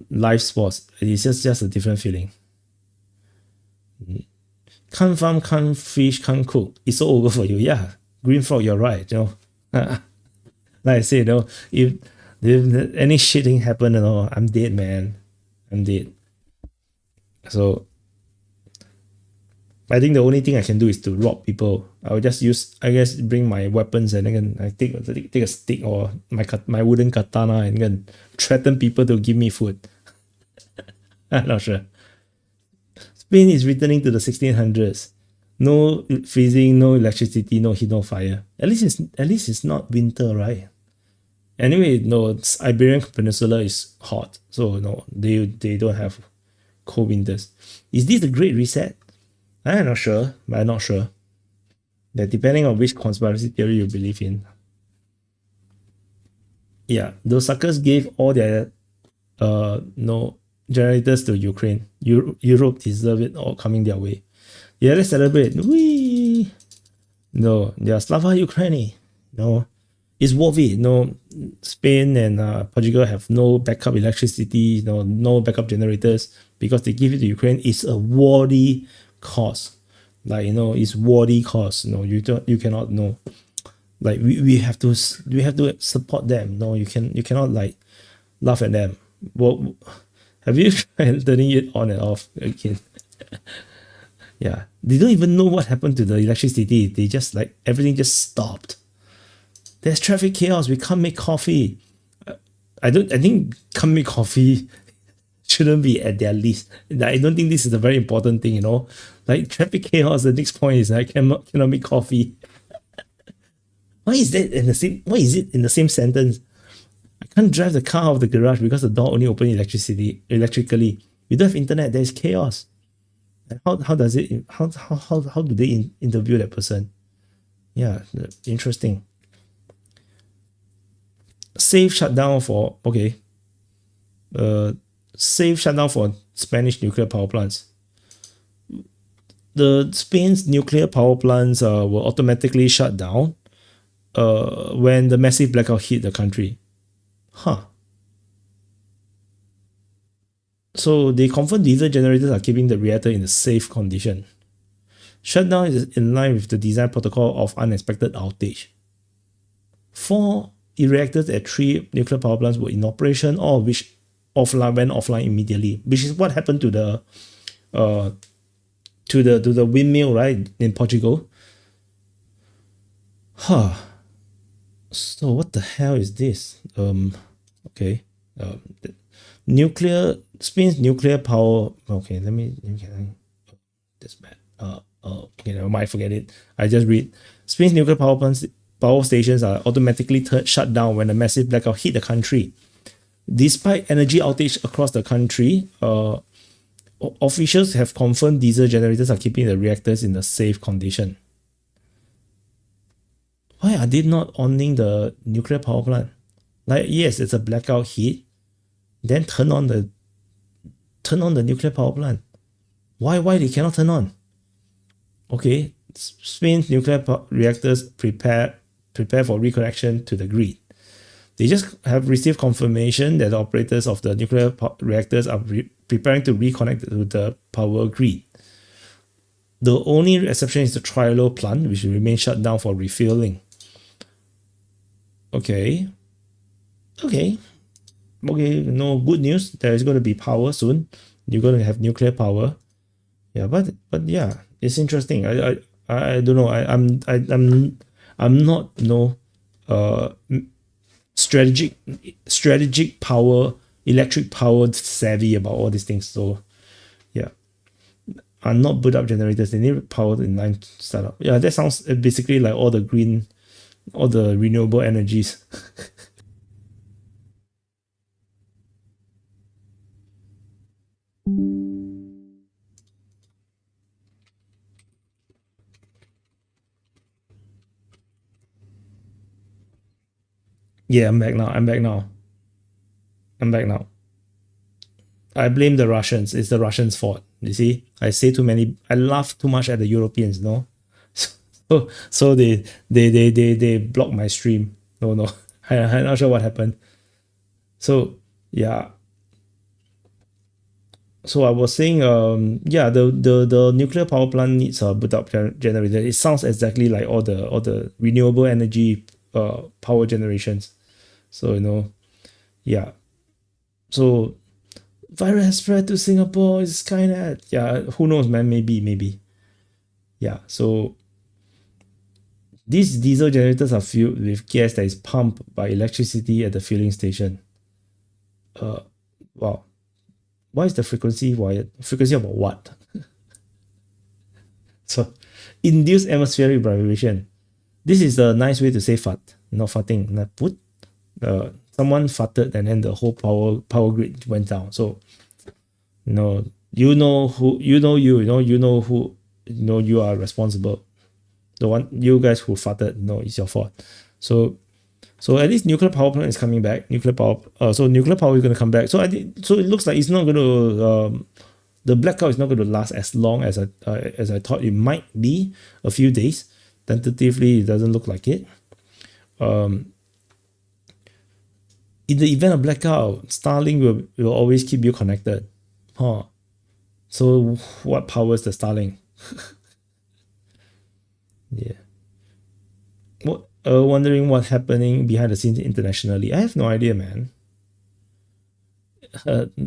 [SPEAKER 1] live sports. It's just a different feeling. Can't farm, can't fish, can't cook. It's all over for you. Yeah, Green Frog, you're right. Like I say, if any shitting happen, I'm dead, man. I'm dead. So I think the only thing I can do is to rob people. I will just bring my weapons and then I take a stick or my wooden katana and then threaten people to give me food. I'm not sure. Spain is returning to the 1600s. No freezing, no electricity, no heat, no fire. At least it's not winter, right? Anyway, no, Iberian Peninsula is hot, so no, they don't have cold winters. Is this the Great Reset? I'm not sure, but I'm not sure. That depending on which conspiracy theory you believe in. Yeah, those suckers gave all their no generators to Ukraine. Europe deserve it all coming their way. Yeah, let's celebrate. Whee! No, yeah, Slava Ukraine. No, it's worth it. No, Spain and Portugal have no backup electricity, no backup generators because they give it to Ukraine. It's a worthy cause. Like, it's worthy cause. No, you cannot know. Like we have to support them. No, you cannot like laugh at them. Well, have you tried turning it on and off again? Yeah, they don't even know what happened to the electricity. They just like everything just stopped. There's traffic chaos. We can't make coffee. I think can't make coffee shouldn't be at their list. I don't think this is a very important thing. Like traffic chaos. The next point is I cannot make coffee. Why is that in the same? Why is it in the same sentence? I can't drive the car out of the garage because the door only opens electrically. We don't have internet. There's chaos. And how does it? How do they interview that person? Yeah, interesting. Safe shutdown for safe shutdown for Spanish nuclear power plants. The Spain's nuclear power plants were automatically shut down when the massive blackout hit the country. So they confirm diesel generators are keeping the reactor in a safe condition. Shutdown is in line with the design protocol of unexpected outage. 4 reactors at 3 nuclear power plants were in operation, all of which went offline immediately, which is what happened to the windmill, right, in Portugal. So what the hell is this? Okay. Spain's nuclear power. Okay, that's bad. Okay, never mind, forget it. I just read. Spain's nuclear power stations are automatically shut down when a massive blackout hit the country. Despite energy outage across the country, officials have confirmed diesel generators are keeping the reactors in a safe condition. Why are they not owning the nuclear power plant? Like, yes, it's a blackout hit. Then turn on the nuclear power plant. Why they cannot turn on? Okay, Spain's nuclear reactors prepare for reconnection to the grid. They just have received confirmation that the operators of the nuclear reactors are preparing to reconnect to the power grid. The only exception is the Triolo plant, which will remain shut down for refueling. Okay, no good news. There is going to be power soon. You're going to have nuclear power. Yeah, but yeah, it's interesting. I don't know. I'm not strategic power, electric power savvy about all these things. So yeah, I'm not boot up generators. They need power in line startup. Yeah, that sounds basically like all the renewable energies. Yeah, I'm back now. I blame the Russians. It's the Russians' fault. You see, I laugh too much at the Europeans, no? So they block my stream. No. I'm not sure what happened. So yeah. So I was saying, the nuclear power plant needs a boot up generator. It sounds exactly like all the renewable energy power generations. So yeah. So virus has spread to Singapore. It's Skynet. Yeah, who knows, man? Maybe. Yeah. So these diesel generators are filled with gas that is pumped by electricity at the filling station. Wow. Why is the frequency wired? Frequency about what? So, induced atmospheric vibration. This is a nice way to say fart, not farting. Like put, someone farted and then the whole power grid went down. So you know who you are responsible. The one you guys who farted, it's your fault. So at least nuclear power plant is coming back. Nuclear power is going to come back. So it looks like it's not going to the blackout is not going to last as long as I thought it might be. A few days. Tentatively, it doesn't look like it. In the event of blackout, Starlink will always keep you connected. So what powers the Starlink? Yeah. Wondering what's happening behind the scenes internationally. I have no idea, man.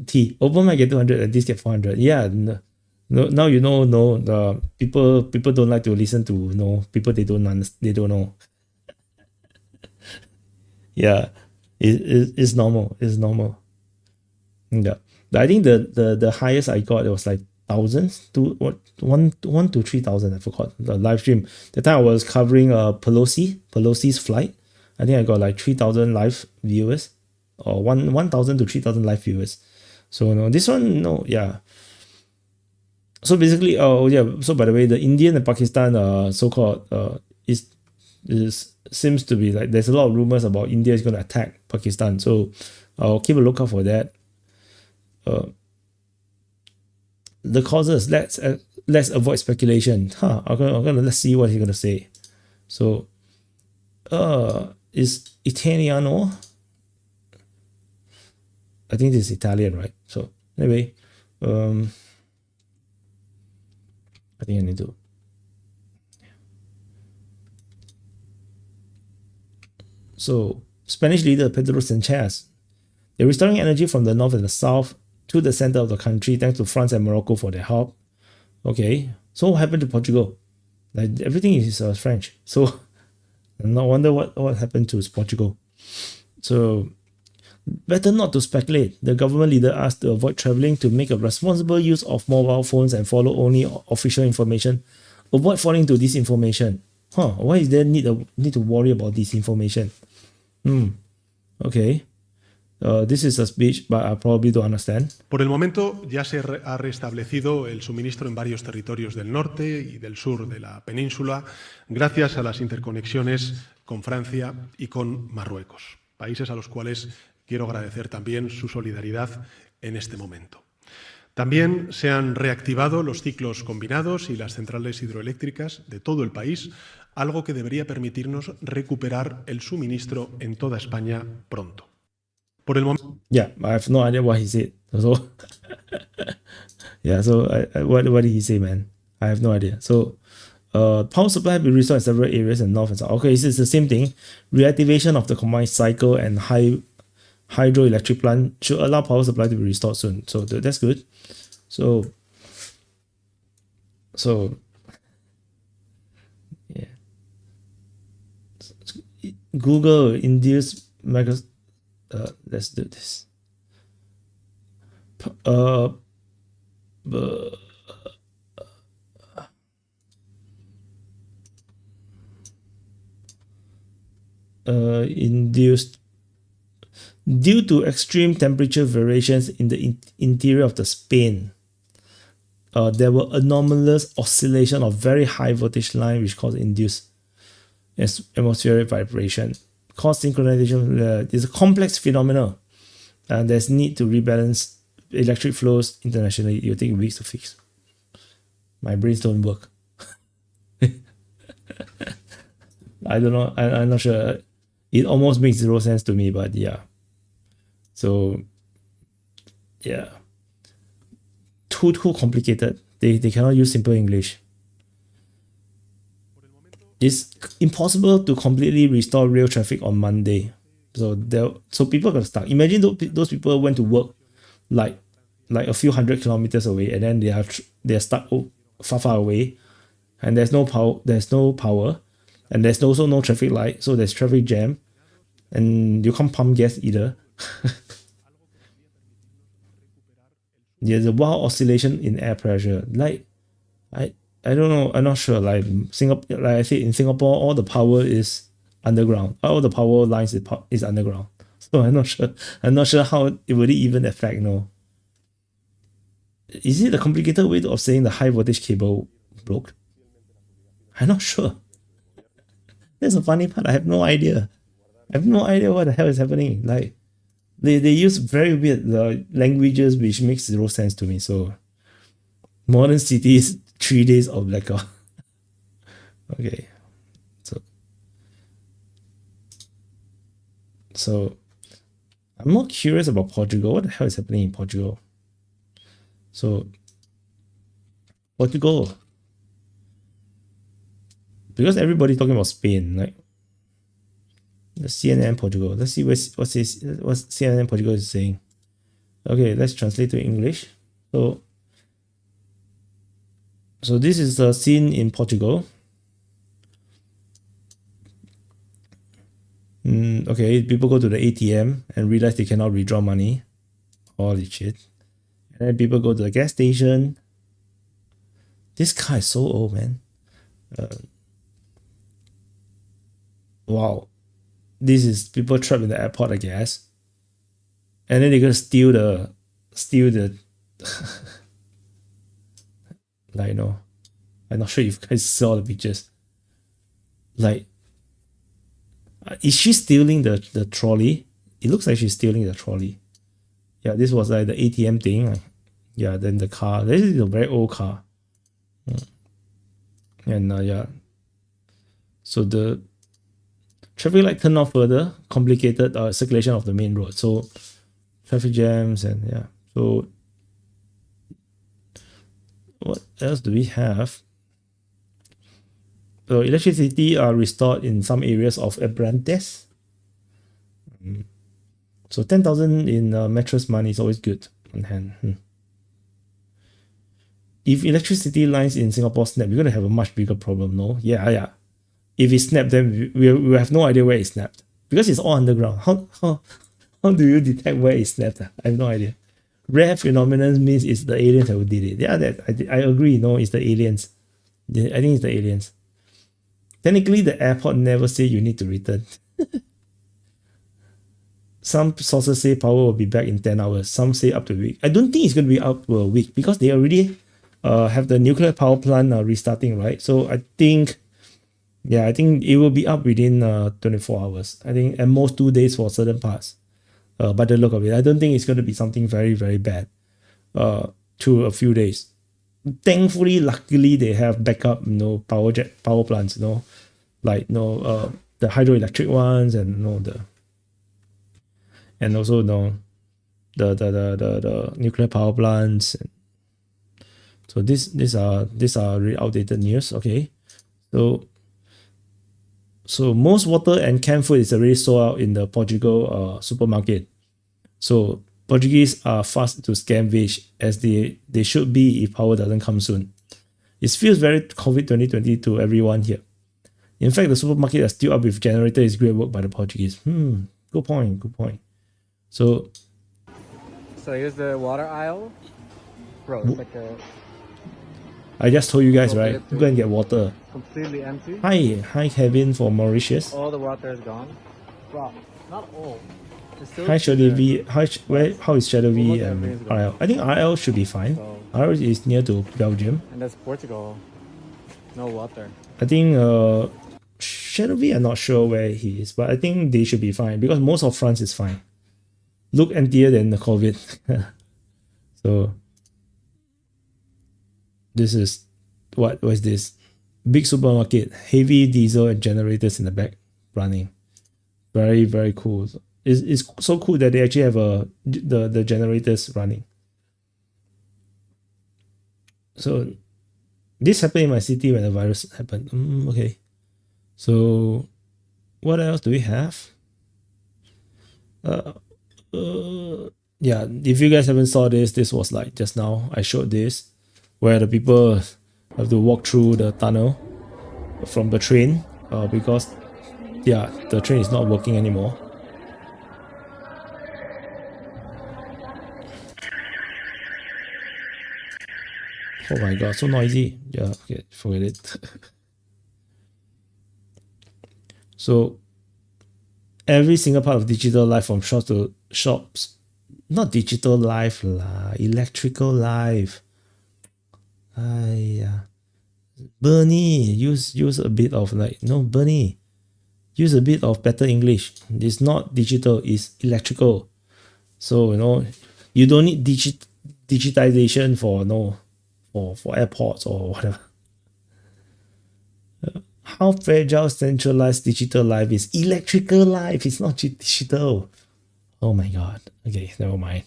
[SPEAKER 1] T. Open mic get 200 and this get 400. Yeah. No, now the people don't like to listen to people they don't know. Yeah. It's normal. It's normal. Yeah. I think the highest I got, it was like thousands to 1 to 3,000. I forgot the live stream. That time I was covering Pelosi's flight. I think I got like 3,000 live viewers, or 1,000 to 3,000 live viewers. So this one yeah. So basically, so by the way, the Indian and Pakistan so-called is seems to be like there's a lot of rumors about India is going to attack Pakistan. So I'll keep a lookout for that. The causes, let's avoid speculation. Let's see what he's gonna say. So is Italiano? I think this is Italian, right? So anyway, I think I need to. So Spanish leader Pedro Sanchez, they're restoring energy from the north and the south to the center of the country, thanks to France and Morocco for their help. Okay, so what happened to Portugal? Like everything is French. So no wonder what happened to Portugal. So better not to speculate. The government leader asked to avoid traveling, to make a responsible use of mobile phones and follow only official information. Avoid falling into disinformation. Why is there need to worry about disinformation? Okay. This is a speech, but I probably don't understand.
[SPEAKER 3] Por el momento ya se ha restablecido el suministro en varios territorios del norte y del sur de la península gracias a las interconexiones con Francia y con Marruecos, países a los cuales quiero agradecer también su solidaridad en este momento. También se han reactivado los ciclos combinados y las centrales hidroeléctricas de todo el país, algo que debería permitirnos recuperar el suministro en toda España pronto. Por el momento.
[SPEAKER 1] Yeah, I have no idea what he said. So, yeah. So, what did he say, man? I have no idea. So, power supply have been restored in several areas in north and south. Okay, it's the same thing. Reactivation of the combined cycle and hydroelectric plant should allow power supply to be restored soon. So that's good. So yeah. Google induced mega. Let's do this. Induced due to extreme temperature variations in the interior of the Spain. There were anomalous oscillation of very high voltage line which caused induced atmospheric vibration. Cause synchronization is a complex phenomenon, and there's need to rebalance electric flows internationally. It'll take weeks to fix. My brains don't work. I don't know. I'm not sure. It almost makes zero sense to me, but yeah. So yeah, too complicated. They cannot use simple English. It's impossible to completely restore rail traffic on Monday. So people got stuck. Imagine those people went to work like a few hundred kilometers away, and then they're stuck far away, and there's no power, and there's also no traffic light, so there's traffic jam, and you can't pump gas either. There's a wild oscillation in air pressure. Like I don't know. I'm not sure. Like Singapore, like I said, in Singapore, all the power is underground. All the power lines is underground. So I'm not sure. I'm not sure how it would even affect. No. Is it a complicated way of saying the high voltage cable broke? I'm not sure. That's the funny part. I have no idea. I have no idea what the hell is happening. Like they use very weird languages which makes zero sense to me. So modern cities, 3 days of blackout. Okay. So I'm more curious about Portugal. What the hell is happening in Portugal? So Portugal, because everybody's talking about Spain, like the CNN Portugal. Let's see what CNN Portugal is saying. Okay, let's translate to English. So this is the scene in Portugal. Okay, people go to the ATM and realize they cannot withdraw money. Holy shit. And then people go to the gas station. This car is so old, man. Wow. This is people trapped in the airport, I guess. And then they're gonna steal the like, no. I'm not sure if you guys saw the pictures. Like, is she stealing the trolley? It looks like she's stealing the trolley. Yeah, this was like the ATM thing. Yeah, then the car. This is a very old car. And yeah. So the traffic light turned off further, complicated circulation of the main road. So traffic jams and yeah. So what else do we have? So electricity are restored in some areas of Abrantes. So 10,000 in mattress money is always good on hand. If electricity lines in Singapore snap, we're going to have a much bigger problem, no? Yeah. If it snapped, then we have no idea where it snapped. Because it's all underground. How do you detect where it snapped? I have no idea. Rare phenomenon means it's the aliens that did it. Yeah, I agree. No, it's the aliens. I think it's the aliens. Technically, the airport never say you need to return. Some sources say power will be back in 10 hours. Some say up to a week. I don't think it's going to be up to a week because they already have the nuclear power plant restarting, right? So I think it will be up within 24 hours. I think at most 2 days for certain parts. By the look of it, I don't think it's going to be something very, very bad to a few days. Thankfully, luckily, they have backup, power plants, the hydroelectric ones and also the nuclear power plants. So these are really outdated news. Okay, so most water and canned food is already sold out in the Portugal supermarket. So Portuguese are fast to scam veg as they should be if power doesn't come soon. It feels very COVID 2020 to everyone here. In fact, the supermarket are still up with generator is great work by the Portuguese. Good point. So
[SPEAKER 4] here's the water aisle. Bro, it's like a...
[SPEAKER 1] I just told you guys, right? Go and get water.
[SPEAKER 4] Completely empty.
[SPEAKER 1] Hi Kevin from Mauritius.
[SPEAKER 4] All the water is gone. Wow, not all.
[SPEAKER 1] Hi Shadow V. How is Shadow V and RL? I think RL should be fine. So, RL is near to Belgium.
[SPEAKER 4] And that's Portugal. No water.
[SPEAKER 1] I think Shadow V, I'm not sure where he is, but I think they should be fine because most of France is fine. Look emptier than the COVID. So this is what was this? Big supermarket, heavy diesel and generators in the back running. Very, very cool. It's so cool that they actually have the generators running. So this happened in my city when the virus happened. Okay. So what else do we have? Yeah, if you guys haven't saw this was like just now. I showed this where the people have to walk through the tunnel from the train because the train is not working anymore. Oh my god, so noisy. Yeah, okay, forget it. So every single part of digital life from shops to shops. Not digital life lah, electrical life. Bernie, use a bit of Bernie, use a bit of better English. It's not digital, it's electrical. So you don't need digitization for airports or whatever. How fragile centralized digital life is. Electrical life, it's not digital. Oh my god. Okay, never mind.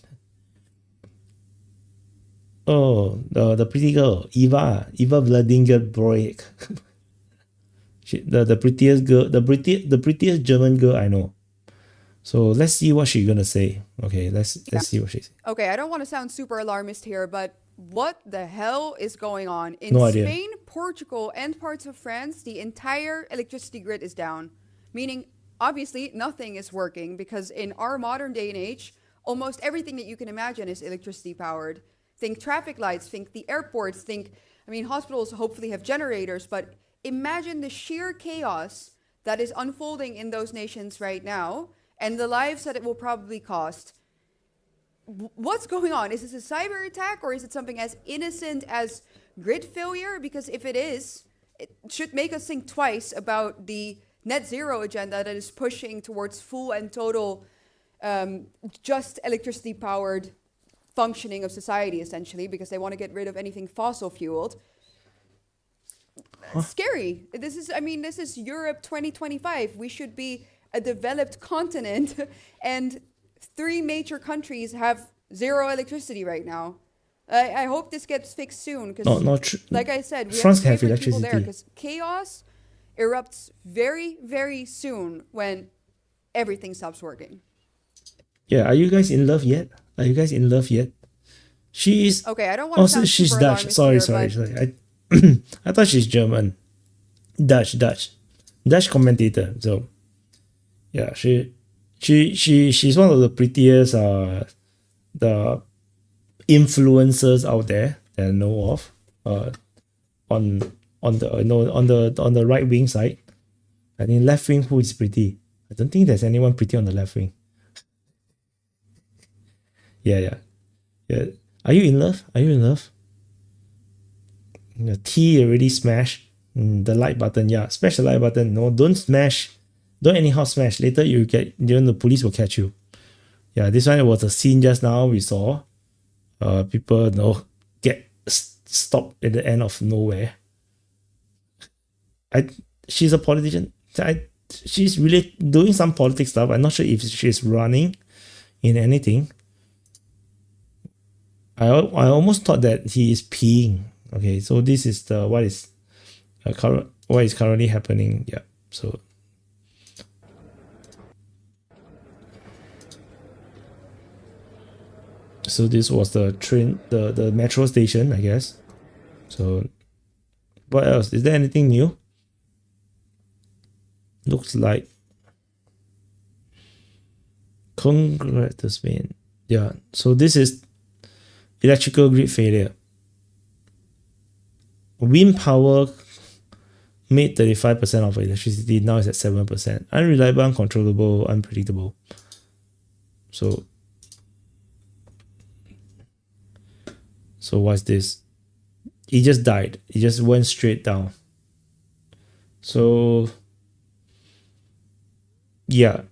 [SPEAKER 1] Oh, the pretty girl, Eva Vladimir Broik. the prettiest girl, the prettiest German girl I know. So let's see what she's gonna say. Okay, let's see what she says.
[SPEAKER 5] Okay, I don't want to sound super alarmist here, but what the hell is going on? In
[SPEAKER 1] No idea.
[SPEAKER 5] Spain, Portugal, and parts of France, the entire electricity grid is down. Meaning, obviously, nothing is working because in our modern day and age, almost everything that you can imagine is electricity powered. Think traffic lights, think the airports, hospitals hopefully have generators, but imagine the sheer chaos that is unfolding in those nations right now and the lives that it will probably cost. What's going on? Is this a cyber attack or is it something as innocent as grid failure? Because if it is, it should make us think twice about the net zero agenda that is pushing towards full and total just electricity powered functioning of society, essentially, because they want to get rid of anything fossil fueled. Scary. This is Europe 2025. We should be a developed continent and 3 major countries have zero electricity right now. I hope this gets fixed soon because, like I said, we
[SPEAKER 1] France
[SPEAKER 5] have
[SPEAKER 1] have
[SPEAKER 5] people there
[SPEAKER 1] electricity.
[SPEAKER 5] because chaos erupts very, very soon when everything stops working.
[SPEAKER 1] Yeah, are you guys in love yet? She is.
[SPEAKER 5] Okay, I don't want to sound
[SPEAKER 1] she's
[SPEAKER 5] super
[SPEAKER 1] Dutch.
[SPEAKER 5] alarmist
[SPEAKER 1] Sorry.
[SPEAKER 5] here,
[SPEAKER 1] I thought she's German. Dutch commentator. So yeah, she's one of the prettiest the influencers out there that I know of. On the right wing side. I think left wing, who is pretty? I don't think there's anyone pretty on the left wing. Yeah. Are you in love? The T already smashed. The like button, yeah. Smash the like button. No, don't smash. Don't anyhow smash. Later the police will catch you. Yeah, this one was a scene just now we saw. People get stopped at the end of nowhere. She's a politician. She's really doing some politics stuff. I'm not sure if she's running in anything. I almost thought that he is peeing. Okay, so this is what is currently happening. Yeah, so this was the train, the metro station, I guess. So what else? Is there anything new? Looks like congrats to Spain. Yeah, so this is electrical grid failure. Wind power made 35% of electricity, now it's at 7%. Unreliable, uncontrollable, unpredictable. So what's this? It just died. It just went straight down. So yeah,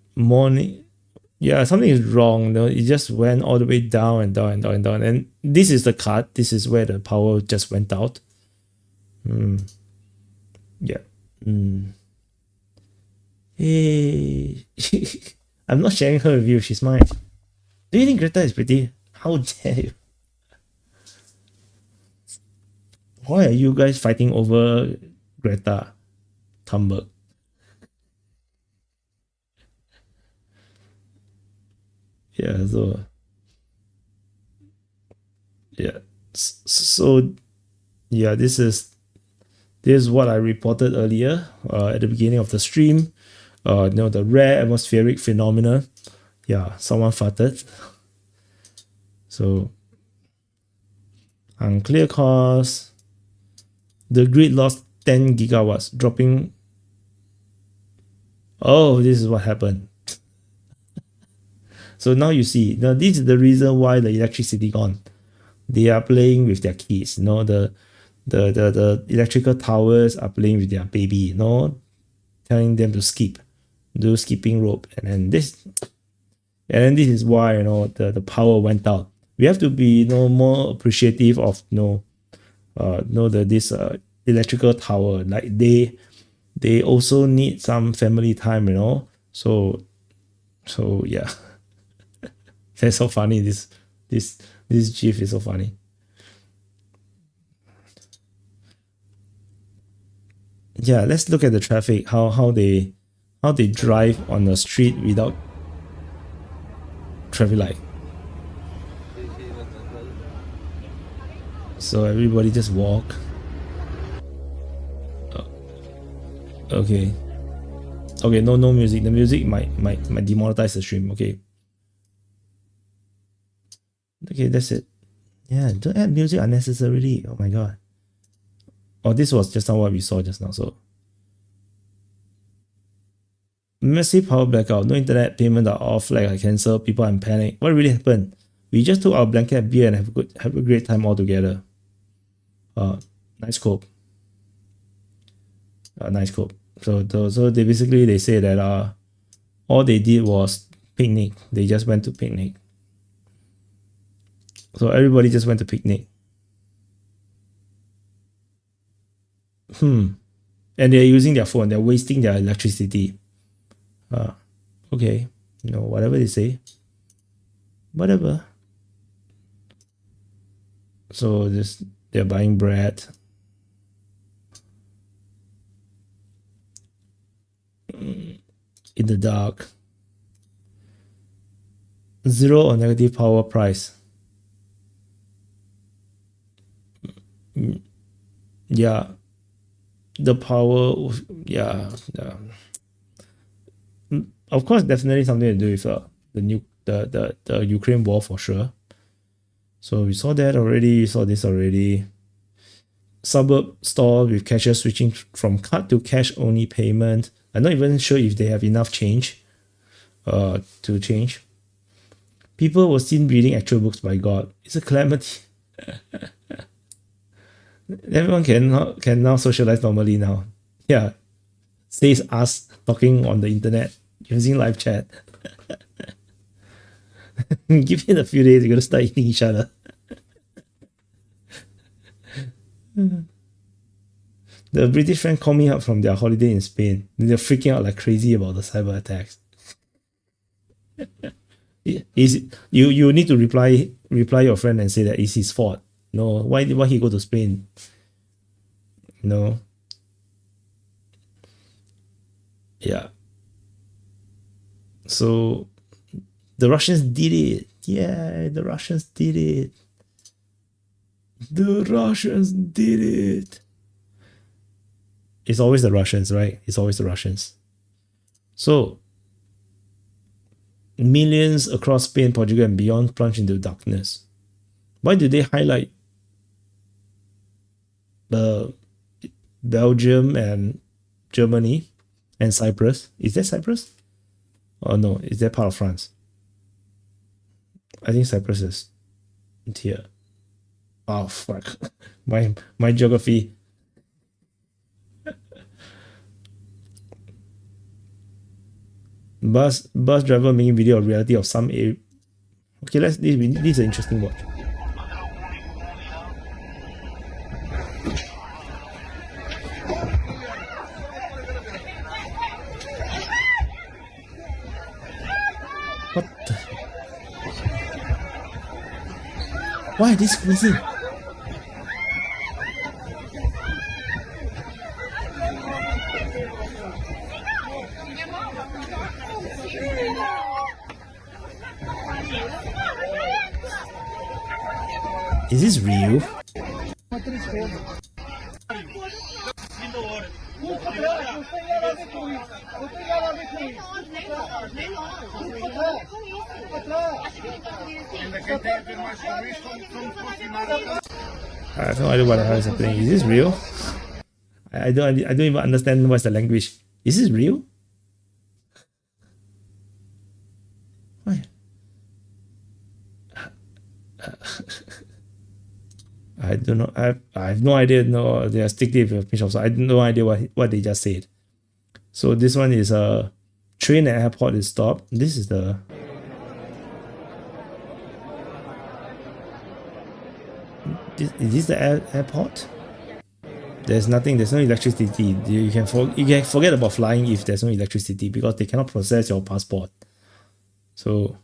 [SPEAKER 1] something is wrong. It just went all the way down and down and down and down. And this is the cut. This is where the power just went out. Yeah. Hey. I'm not sharing her review. She's mine. Do you think Greta is pretty? How dare you? Why are you guys fighting over Greta Thunberg? Yeah, so yeah, so yeah, this is what I reported earlier at the beginning of the stream. The rare atmospheric phenomena. Yeah, someone farted. So unclear cause. The grid lost 10 gigawatts, dropping. Oh, this is what happened. So now you see, now this is the reason why the electricity gone. They are playing with their kids. The electrical towers are playing with their baby. Telling them to skip, do skipping rope, and then this is why the power went out. We have to be more appreciative of this electrical tower. Like they also need some family time. So yeah. That's so funny. This GIF is so funny. Yeah, let's look at the traffic. How they drive on the street without traffic light. So everybody just walk. Okay. No music. The music might demonetize the stream. Okay, that's it. Yeah, don't add music unnecessarily. Oh my god. Oh, this was just not what we saw just now. So massive power blackout, no internet, payment are off, like I cancel, people are in panic. What really happened? We just took our blanket beer and have a great time all together. Nice quote. Nice quote. So they basically say that all they did was picnic. They just went to picnic. So everybody just went to picnic. And they're using their phone. They're wasting their electricity. Okay, whatever they say. Whatever. So they're buying bread. In the dark. 0 or negative power price. Yeah. The power, yeah. Of course, definitely something to do with the Ukraine war for sure. So we saw that already. We saw this already. Suburb store with cashiers switching from card to cash only payment. I'm not even sure if they have enough change to change. People were seen reading actual books. By God, it's a calamity. Everyone can now socialize normally now. Yeah, says us talking on the internet using live chat. Give it a few days, you're gonna start eating each other. The British friend called me up from their holiday in Spain. They're freaking out like crazy about the cyber attacks. You need to reply your friend and say that it's his fault. No, why he go to Spain? No. Yeah. So the Russians did it. Yeah, the Russians did it. The Russians did it. It's always the Russians, right? It's always the Russians. So millions across Spain, Portugal, and beyond plunge into darkness. Why do they highlight Belgium and Germany and Cyprus? Is that Cyprus? Oh no, is that part of France? I think Cyprus is here. Oh fuck. my geography. Bus driver making video of reality of some area. Okay, this is an interesting watch. What the? Why are they squeezing? Is this real? I have no idea what the hell is happening. Is this real? I don't even understand what's the language. Is this real? Why? I don't know. I have no idea. No, they are strictly with a pinch of salt. I have no idea what they just said. So this one is a train at airport is stopped. This is the is this the airport? There's nothing. There's no electricity. You can forget about flying if there's no electricity because they cannot process your passport. So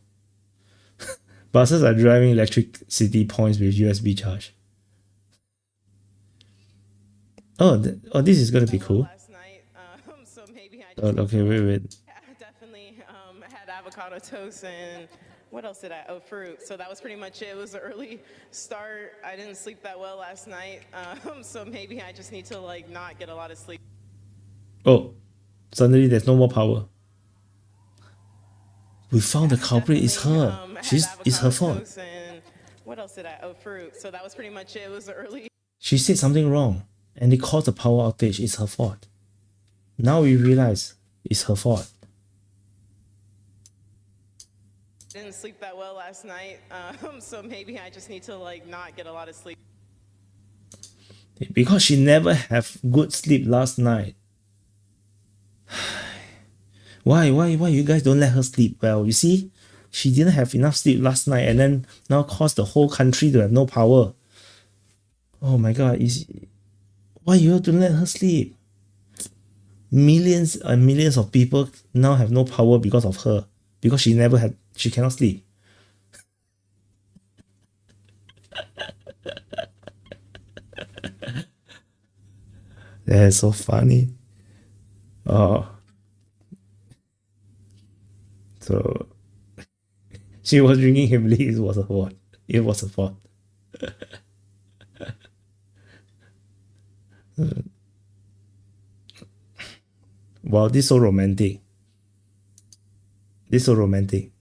[SPEAKER 1] buses are driving electricity points with USB charge. Oh, this is gonna be cool.
[SPEAKER 6] Last night, so maybe I
[SPEAKER 1] Oh, okay, wait.
[SPEAKER 6] definitely had avocado toast and what else did I? Oh, fruit. So that was pretty much it. It was an early start. I didn't sleep that well last night, so maybe I just need to like not get a lot of sleep.
[SPEAKER 1] Oh, suddenly there's no more power. We found the culprit. It's her. It's her fault.
[SPEAKER 6] And what else did I? Oh, fruit. So that was pretty much it. It was an early.
[SPEAKER 1] She said something wrong, and it caused a power outage. It's her fault. Now we realize it's her fault.
[SPEAKER 6] Didn't sleep that well last night, so maybe I just need to like not get a lot of sleep.
[SPEAKER 1] Because she never have good sleep last night. Why you guys don't let her sleep well? You see, she didn't have enough sleep last night and then now caused the whole country to have no power. Oh my god, why you have to let her sleep? Millions and millions of people now have no power because of her. Because she cannot sleep. That's so funny. Oh. So she was drinking heavily. It was her fault. It was her fault. Wow, this is so romantic. This is so romantic.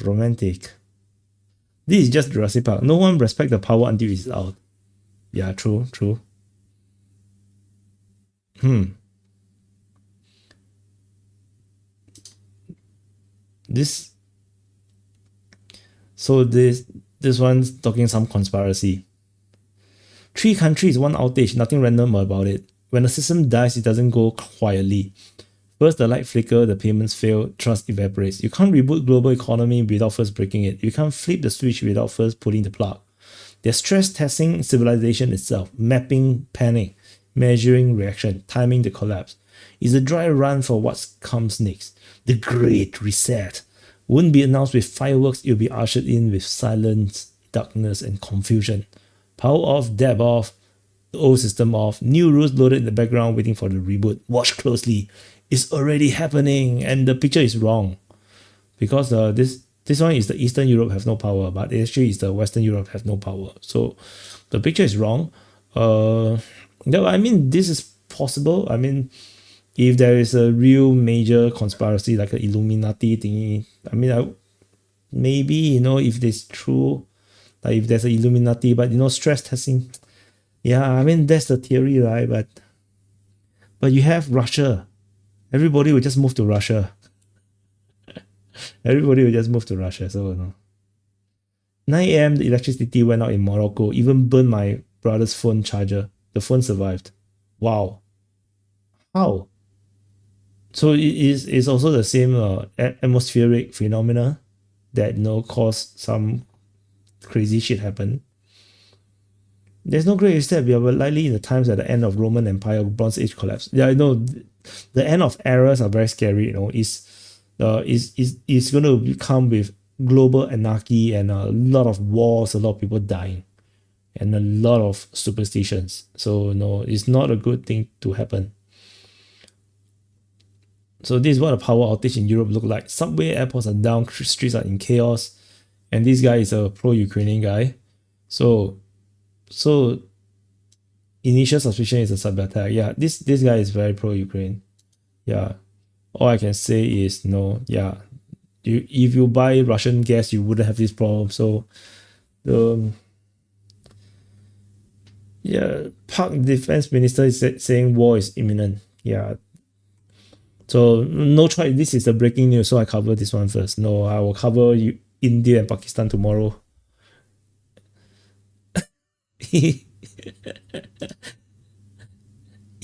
[SPEAKER 1] Romantic. This is just Jurassic Park. No one respects the power until it's out. Yeah, true. This one's talking some conspiracy. 3 countries, 1 outage, nothing random about it. When the system dies, it doesn't go quietly. First, the light flicker, the payments fail, trust evaporates. You can't reboot global economy without first breaking it. You can't flip the switch without first pulling the plug. They're stress testing civilization itself, mapping panic, measuring reaction, timing the collapse. It's a dry run for what comes next. The Great Reset wouldn't be announced with fireworks, it'll be ushered in with silence, darkness, and confusion. Power off, dab off, the old system off, new rules loaded in the background waiting for the reboot. Watch closely. It's already happening, and the picture is wrong. Because this one is the Eastern Europe have no power, but actually it's the Western Europe have no power. So the picture is wrong. I mean, this is possible. I mean, if there is a real major conspiracy like an Illuminati thingy, I mean, maybe, if it's true, like if there's an Illuminati, but stress testing, yeah, I mean, that's the theory, right? But you have Russia. Everybody will just move to Russia. Everybody will just move to Russia. So 9 a.m. the electricity went out in Morocco. Even burned my brother's phone charger. The phone survived. Wow. How? So it's also the same atmospheric phenomena that caused some crazy shit happen. There's no great reset. We are likely in the times at the end of Roman Empire, Bronze Age collapse. Yeah, I know. The end of eras are very scary. It's going to come with global anarchy and a lot of wars, a lot of people dying, and a lot of superstitions. So it's not a good thing to happen. So this is what a power outage in Europe look like. Subway, airports are down, streets are in chaos, and this guy is a pro-Ukrainian guy. So initial suspicion is a cyber attack. Yeah, this guy is very pro-Ukraine. Yeah, all I can say is yeah. If you buy Russian gas, you wouldn't have this problem. So, yeah, Park defense minister is saying war is imminent. Yeah, So no choice. This is the breaking news, so I cover this one first. No, I will cover India and Pakistan tomorrow.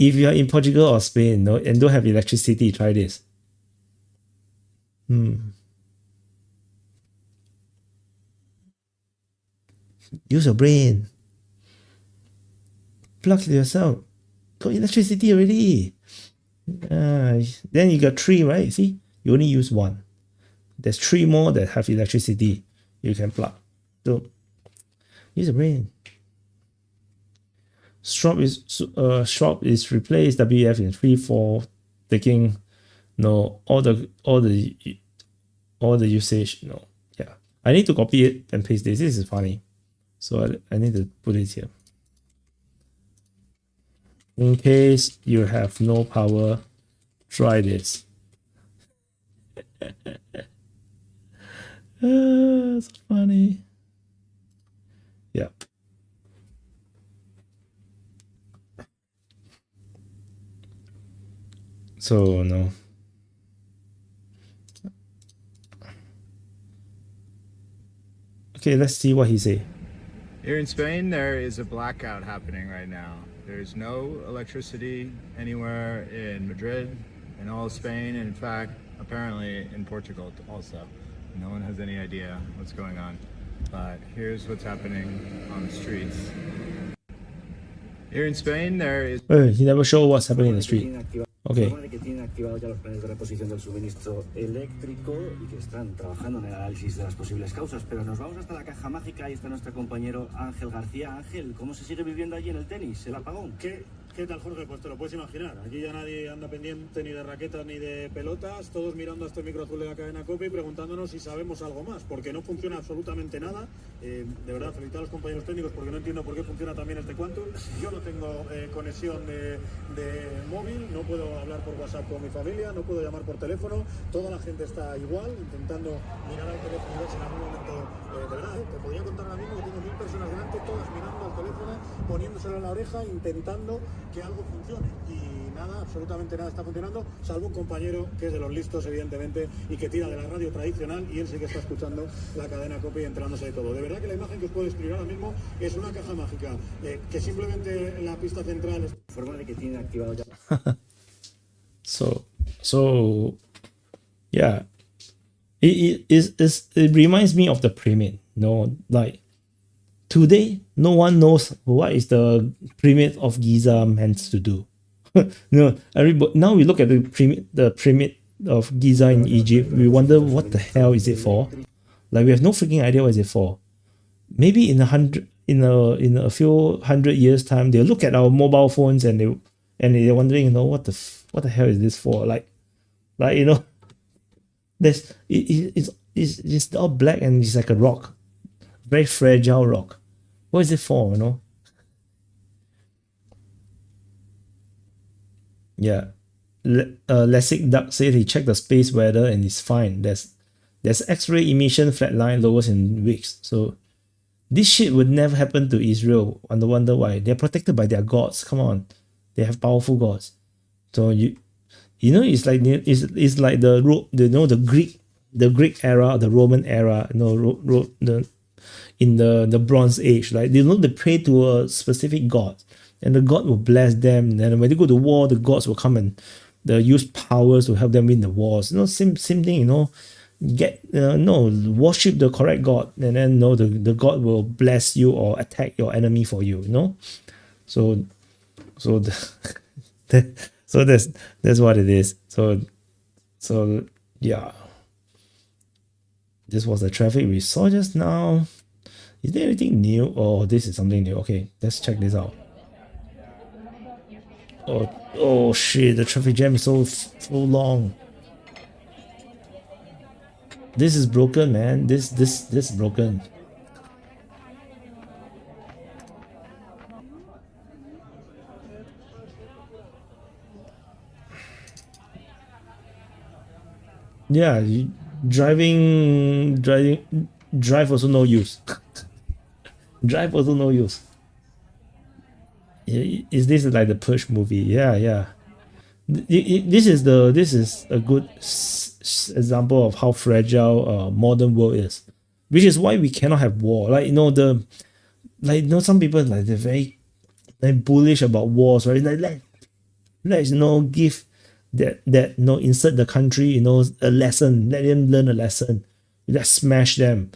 [SPEAKER 1] If you are in Portugal or Spain, no, and don't have electricity, try this. Use your brain. Plug it yourself. Got electricity already. Then you got 3, right? See, you only use 1. There's 3 more that have electricity you can plug. So use your brain. Shop is replaced WF in 3-4, taking all the usage. No, yeah. I need to copy it and paste this. This is funny. So I need to put it here. In case you have no power, try this. It's funny. Yeah. So no. Okay, let's see what he say.
[SPEAKER 7] Here in Spain, there is a blackout happening right now. There's no electricity anywhere in Madrid, in all of Spain, and in fact, apparently in Portugal also. No one has any idea what's going on. But here's what's happening on the streets. Here in Spain, there is...
[SPEAKER 1] He never show what's happening in the street. Okay.
[SPEAKER 8] Que tienen activados ya los planes de reposición del suministro eléctrico y que están trabajando en el análisis de las posibles causas. Pero nos vamos hasta la caja mágica. Ahí está nuestro compañero Ángel García. Ángel, ¿cómo se sigue viviendo allí en el tenis? ¿El apagón?
[SPEAKER 9] ¿Qué tal, Jorge? Pues te lo puedes imaginar. Aquí ya nadie anda pendiente ni de raquetas ni de pelotas, todos mirando a este micro azul de la cadena COPE y preguntándonos si sabemos algo más, porque no funciona absolutamente nada. De verdad, felicitar a los compañeros técnicos porque no entiendo por qué funciona también este Quantum. Yo no tengo conexión de móvil, no puedo hablar por WhatsApp con mi familia, no puedo llamar por teléfono. Toda la gente está igual, intentando mirar al teléfono y ver si en algún momento, de verdad, te podría contar ahora mismo que tengo 1000 personas delante, todas mirando al teléfono, poniéndoselo en la oreja, intentando que algo funcione. Y nada, absolutamente nada está funcionando, salvo un compañero que es de los listos, evidentemente, y que tira de la radio tradicional, y él sí que está escuchando la cadena COPE y enterándose de todo. De verdad que la imagen que os puedo describir ahora mismo es una caja mágica, que simplemente en la pista central es...
[SPEAKER 8] Forma de que tienen activado ya...
[SPEAKER 1] So yeah, it reminds me of the pyramid. Like today, no one knows what is the pyramid of Giza meant to do. Everybody now we look at the pyramid of Giza in Egypt. We wonder what the hell is it for. Like we have no freaking idea what is it for. Maybe in a few hundred years time, they'll look at our mobile phones and they're wondering, what the hell is this for? Like there's it's all black and it's like a rock, very fragile rock. What is it for? Yeah. Lessig Duck said he checked the space weather and it's fine. There's X-ray emission flatline lowers in weeks. So this shit would never happen to Israel. I wonder why. They're protected by their gods. Come on, they have powerful gods. So it's like the Greek era, the Roman era. In the Bronze Age, like they pray to a specific god, and the god will bless them. And then when they go to war, the gods will come and they use powers to help them win the wars. Same thing. Worship the correct god, and then the god will bless you or attack your enemy for you. So that's what it is. So yeah, this was the traffic we saw just now. Is there anything new? Oh, this is something new. Okay, let's check this out. Oh shit, the traffic jam is so long. This is broken, man. This is broken. Yeah, drive also no use. Drive also no use. Is this like the Purge movie? Yeah. this is a good example of how fragile modern world is, which is why we cannot have war. Like some people like they're very bullish about wars, right? Like let's give that insert the country a lesson, let them learn a lesson, let's smash them.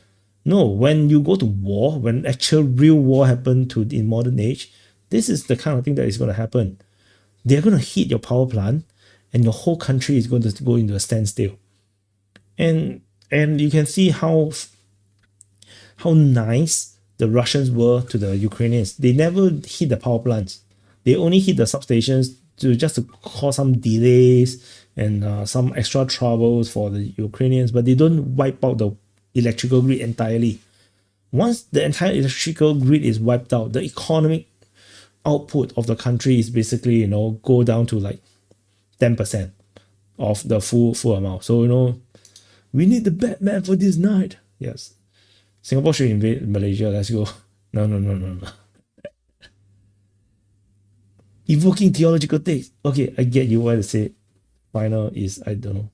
[SPEAKER 1] No, when you go to war, when actual real war happen in modern age, this is the kind of thing that is going to happen. They're going to hit your power plant and your whole country is going to go into a standstill. And you can see how nice the Russians were to the Ukrainians. They never hit the power plants. They only hit the substations to cause some delays and some extra troubles for the Ukrainians, but they don't wipe out the electrical grid entirely. Once the entire electrical grid is wiped out, the economic output of the country is basically go down to like 10% of the full amount. So we need the Batman for this night. Yes, Singapore should invade Malaysia. Let's go. No. Evoking theological takes. Okay, I get you why to say final is, I don't know.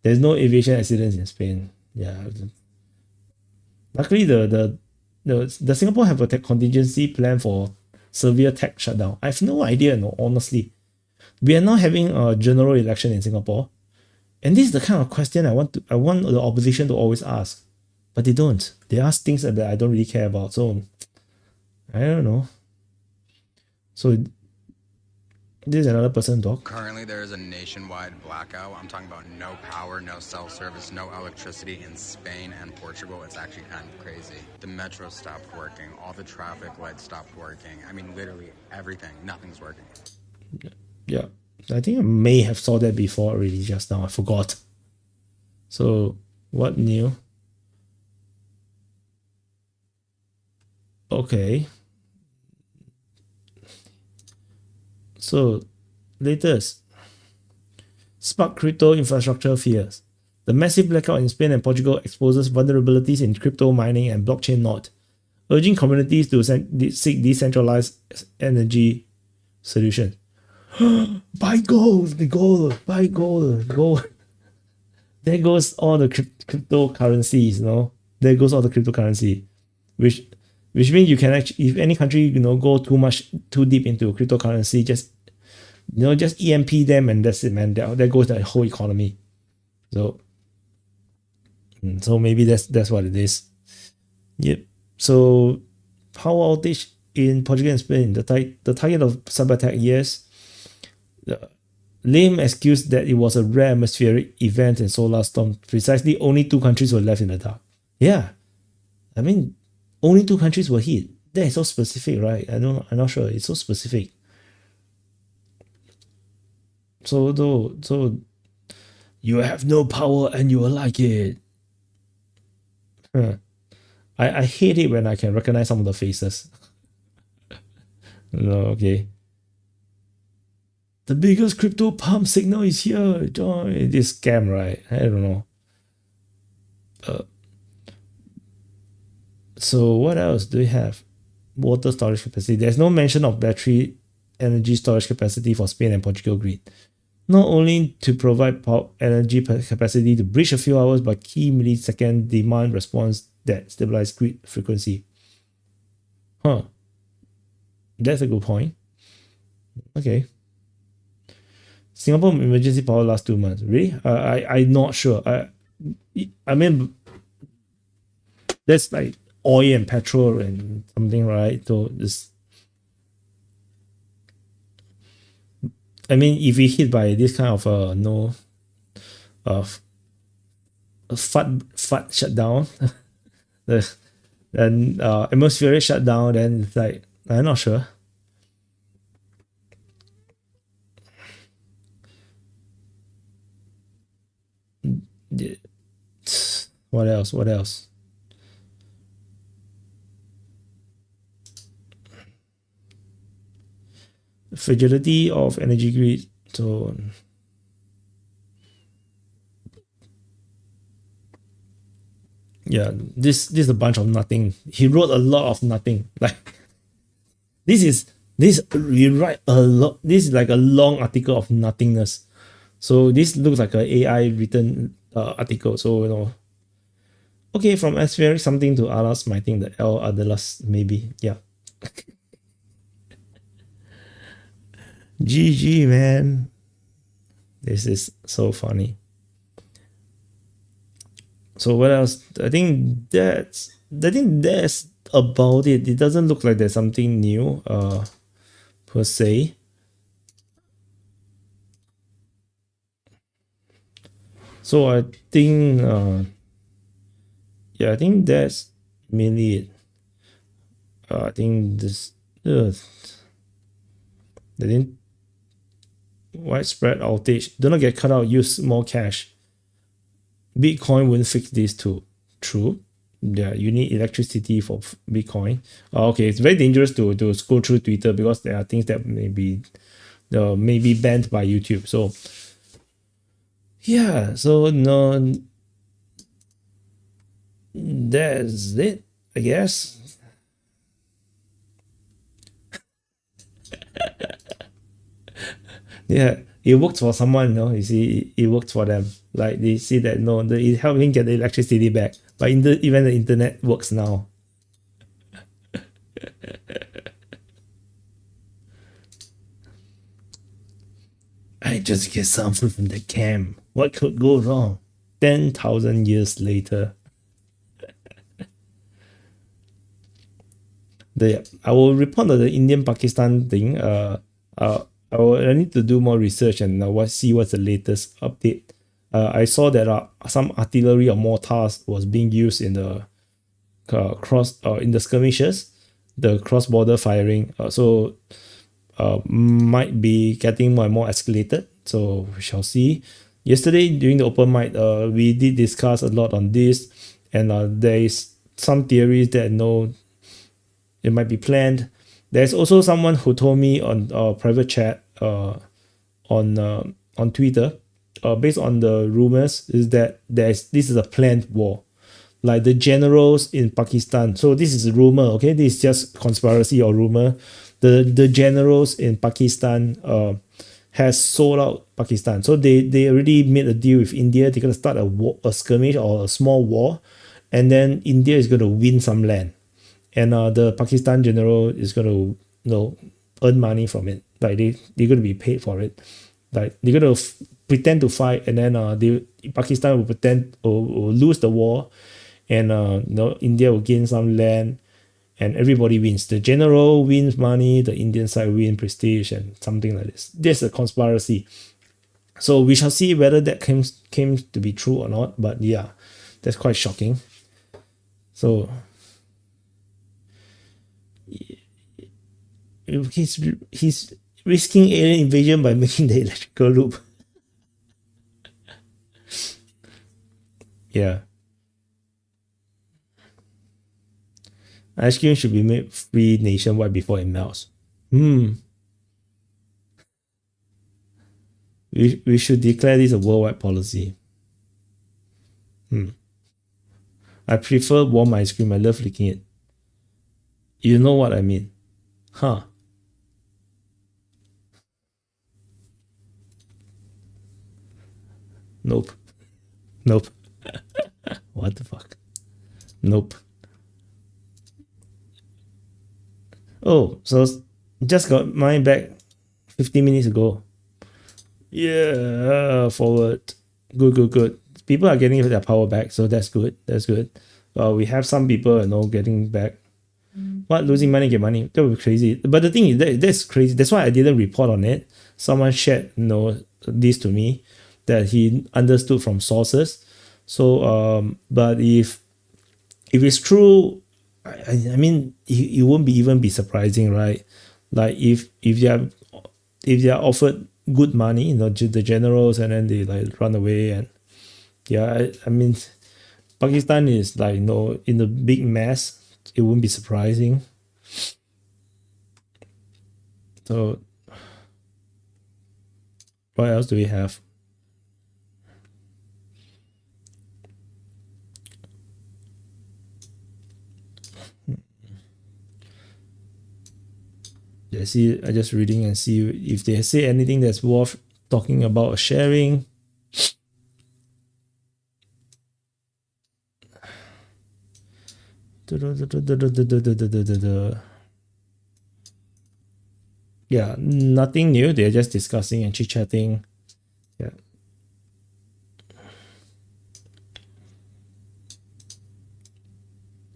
[SPEAKER 1] There's no aviation accidents in Spain. Yeah. Luckily, the Singapore have a tech contingency plan for severe tech shutdown. I have no idea, honestly. We are now having a general election in Singapore, and this is the kind of question I want the opposition to always ask, but they don't. They ask things that I don't really care about. So I don't know. So this is another person talk.
[SPEAKER 2] Currently, there is a nationwide blackout. I'm talking about no power, no cell service, no electricity in Spain and Portugal. It's actually kind of crazy. The metro stopped working. All the traffic lights stopped working. I mean, literally everything. Nothing's working.
[SPEAKER 1] Yeah. I think I may have saw that before already just now. I forgot. So, what new? Okay. So, latest. Spark crypto infrastructure fears. The massive blackout in Spain and Portugal exposes vulnerabilities in crypto mining and blockchain node, urging communities to seek decentralized energy solutions. Buy gold, buy gold. There goes all the cryptocurrencies, There goes all the cryptocurrency, which means you can actually, if any country go too deep into cryptocurrency, just EMP them and that's it, man. There goes the whole economy. So maybe that's what it is. Yep. So power outage in Portugal and Spain. The target of cyber attack, yes. The lame excuse that it was a rare atmospheric event and solar storm. Precisely, only 2 countries were left in the dark. Yeah, I mean, only 2 countries were hit. That is so specific, right? I'm not sure. It's so specific. So you have no power and you will like it. I hate it when I can recognize some of the faces. Okay. The biggest crypto pump signal is here. Join this scam, right? I don't know. So what else do we have? Water storage capacity. There's no mention of battery energy storage capacity for Spain and Portugal grid. Not only to provide power energy capacity to bridge a few hours, but key millisecond demand response that stabilize grid frequency. That's a good point. Okay. Singapore emergency power last 2 months. Really? I'm not sure. I mean, that's like oil and petrol and something, right? So this. I mean, if we hit by this kind of FUD shutdown, then atmospheric shutdown, then it's like I'm not sure. What else? Fragility of energy grid. So yeah, this is a bunch of nothing. He wrote a lot of nothing. Like this is This you write a lot. This is like a long article of nothingness. So this looks like a AI written article. So you know, okay, from atmospheric something to Allah smiting the L others maybe. Yeah. GG man. This is so funny. So what else? I think that's about it. It doesn't look like there's something new per se. So I think yeah, I think that's mainly it. I think this they didn't widespread outage. Do not get cut out, use more cash. Bitcoin wouldn't fix this too. True. Yeah, you need electricity for Bitcoin. Okay, it's very dangerous to scroll through Twitter because there are things that may be banned by YouTube. So yeah, so no, that's it, I guess. Yeah, it works for someone, you know. You see, it works for them. Like they see that no, it helped him get the electricity back. But even the internet works now. I just get something from the camp. What could go wrong? 10,000 years later. I will report on the Indian-Pakistan thing. I need to do more research and see what's the latest update. I saw that some artillery or mortars was being used in the in the skirmishes, the cross-border firing. So might be getting more and more escalated. So we shall see. Yesterday during the open mic, we did discuss a lot on this, and there is some theories that it might be planned. There's also someone who told me on private chat on Twitter, based on the rumors, is that this is a planned war. Like the generals in Pakistan. So this is a rumor, okay? This is just conspiracy or rumor. The generals in Pakistan has sold out Pakistan. So they already made a deal with India. They're gonna start a skirmish or a small war, and then India is gonna win some land. And the Pakistan general is going to earn money from it. Like they're going to be paid for it. Like they're going to pretend to fight, and then Pakistan will pretend or lose the war, and India will gain some land, and everybody wins. The general wins money, the Indian side win prestige, and something like this. This is a conspiracy. So we shall see whether that came to be true or not. But yeah, that's quite shocking. So he's risking alien invasion by making the electrical loop. Yeah. Ice cream should be made free nationwide before it melts. We should declare this a worldwide policy. I prefer warm ice cream. I love licking it. You know what I mean. Huh. Nope. What the fuck? Nope. Oh, so just got mine back 15 minutes ago. Yeah, forward. Good. People are getting their power back, so that's good. We have some people, getting back. What, losing money, get money? That would be crazy. But the thing is, that's crazy. That's why I didn't report on it. Someone shared, this to me, that he understood from sources. So, but if it's true, I mean, it won't even be surprising, right? Like if they are offered good money, the generals, and then they like run away, and yeah, I mean, Pakistan is like in a big mess. It wouldn't be surprising. So what else do we have? Yeah, see, I just reading and see if they say anything that's worth talking about or sharing. Yeah, nothing new. They're just discussing and chit-chatting. Yeah.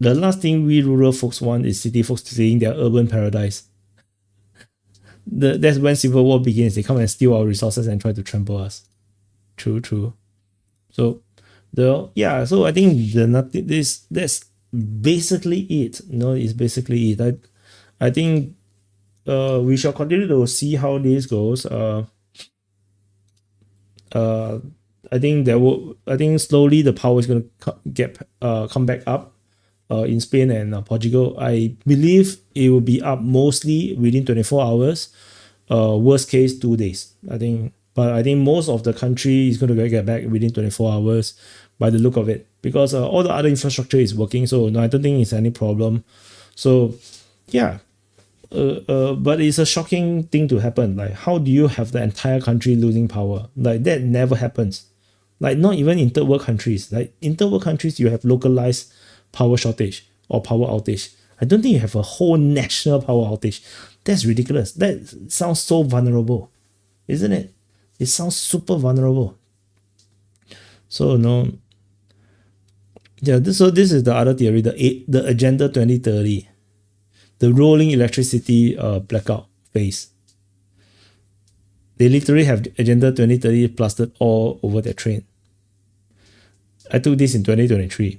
[SPEAKER 1] The last thing we rural folks want is city folks seeing their urban paradise. That's when civil war begins. They come and steal our resources and try to trample us. True. So so I think that's basically it. It's basically it. I think we shall continue to see how this goes. I think slowly the power is going to come back up in Spain and Portugal. I believe it will be up mostly within 24 hours. Worst case 2 days. I think most of the country is going to get back within 24 hours by the look of it, because all the other infrastructure is working. So no, I don't think it's any problem. So yeah. But it's a shocking thing to happen. Like, how do you have the entire country losing power? Like, that never happens. Like, not even in third world countries. Like, in third world countries, you have localized power shortage or power outage. I don't think you have a whole national power outage. That's ridiculous. That sounds so vulnerable, isn't it? It sounds super vulnerable. So no. Yeah. This is the other theory. The Agenda 2030. The rolling electricity blackout phase. They literally have Agenda 2030 plastered all over their train. I took this in 2023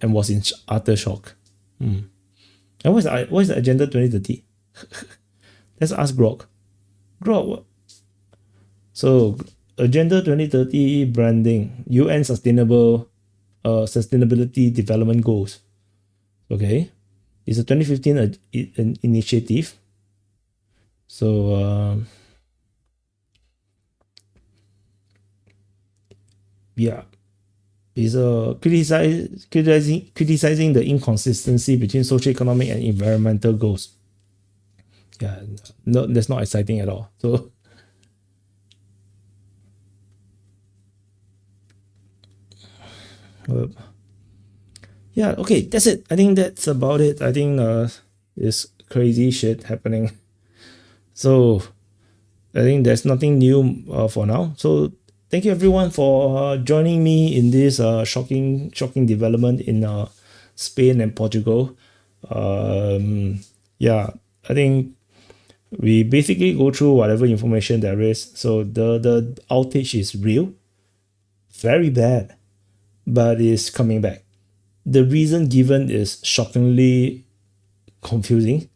[SPEAKER 1] and was in utter shock. And what is the Agenda 2030? Let's ask Grok. Grok. So Agenda 2030 branding, UN Sustainability Development Goals. Okay. It's a 2015 initiative. So yeah, it's criticizing the inconsistency between socio-economic and environmental goals. Yeah, no, that's not exciting at all. So yeah, okay, that's it. I think that's about it. I think it's crazy shit happening. So I think there's nothing new for now. So thank you everyone for joining me in this shocking development in Spain and Portugal. Yeah, I think we basically go through whatever information there is. So the outage is real, very bad, but it's coming back. The reason given is shockingly confusing.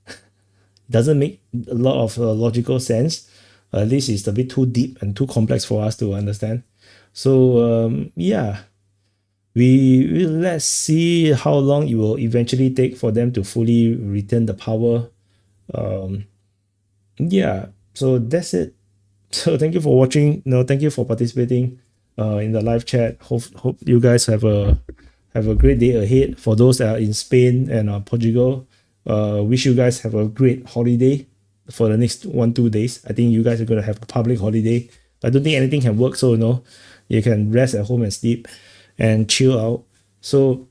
[SPEAKER 1] Doesn't make a lot of logical sense. This is a bit too deep and too complex for us to understand. So yeah, let's see how long it will eventually take for them to fully return the power. Yeah, so that's it. So thank you for watching. Thank you for participating in the live chat. Hope you guys have a great day ahead. For those that are in Spain and Portugal, wish you guys have a great holiday for the next 1-2 days. I think you guys are going to have a public holiday. I don't think anything can work, so you can rest at home and sleep and chill out. So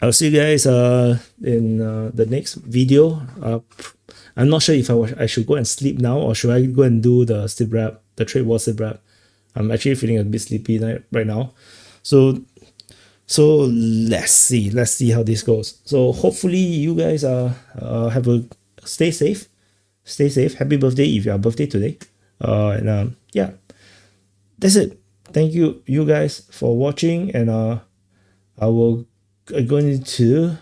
[SPEAKER 1] I'll see you guys in the next video. I'm not sure if I should go and sleep now, or should I go and do the sleep wrap, the trade war sleep wrap. I'm actually feeling a bit sleepy right now. So let's see how this goes. So hopefully you guys stay safe. Happy birthday if you have birthday today. Yeah, that's it. Thank you guys for watching, and I'm going to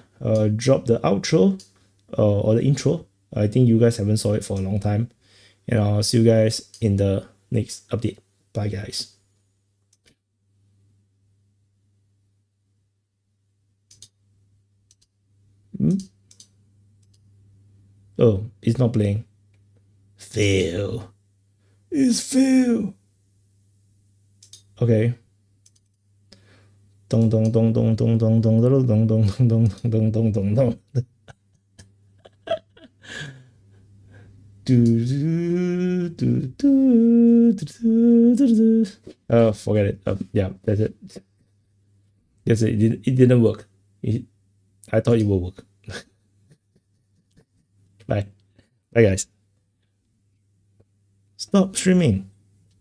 [SPEAKER 1] drop the outro or the intro. I think you guys haven't saw it for a long time, and I'll see you guys in the next update. Bye guys. Oh, it's not playing. Fail. It's fail. Okay. Dong dong dong dong dong dong dong dong dong dong dong dong dong dong dong. Oh, forget it. Yeah, that's it. Yes, it didn't work. I thought it would work. Bye. Bye, guys. Stop streaming.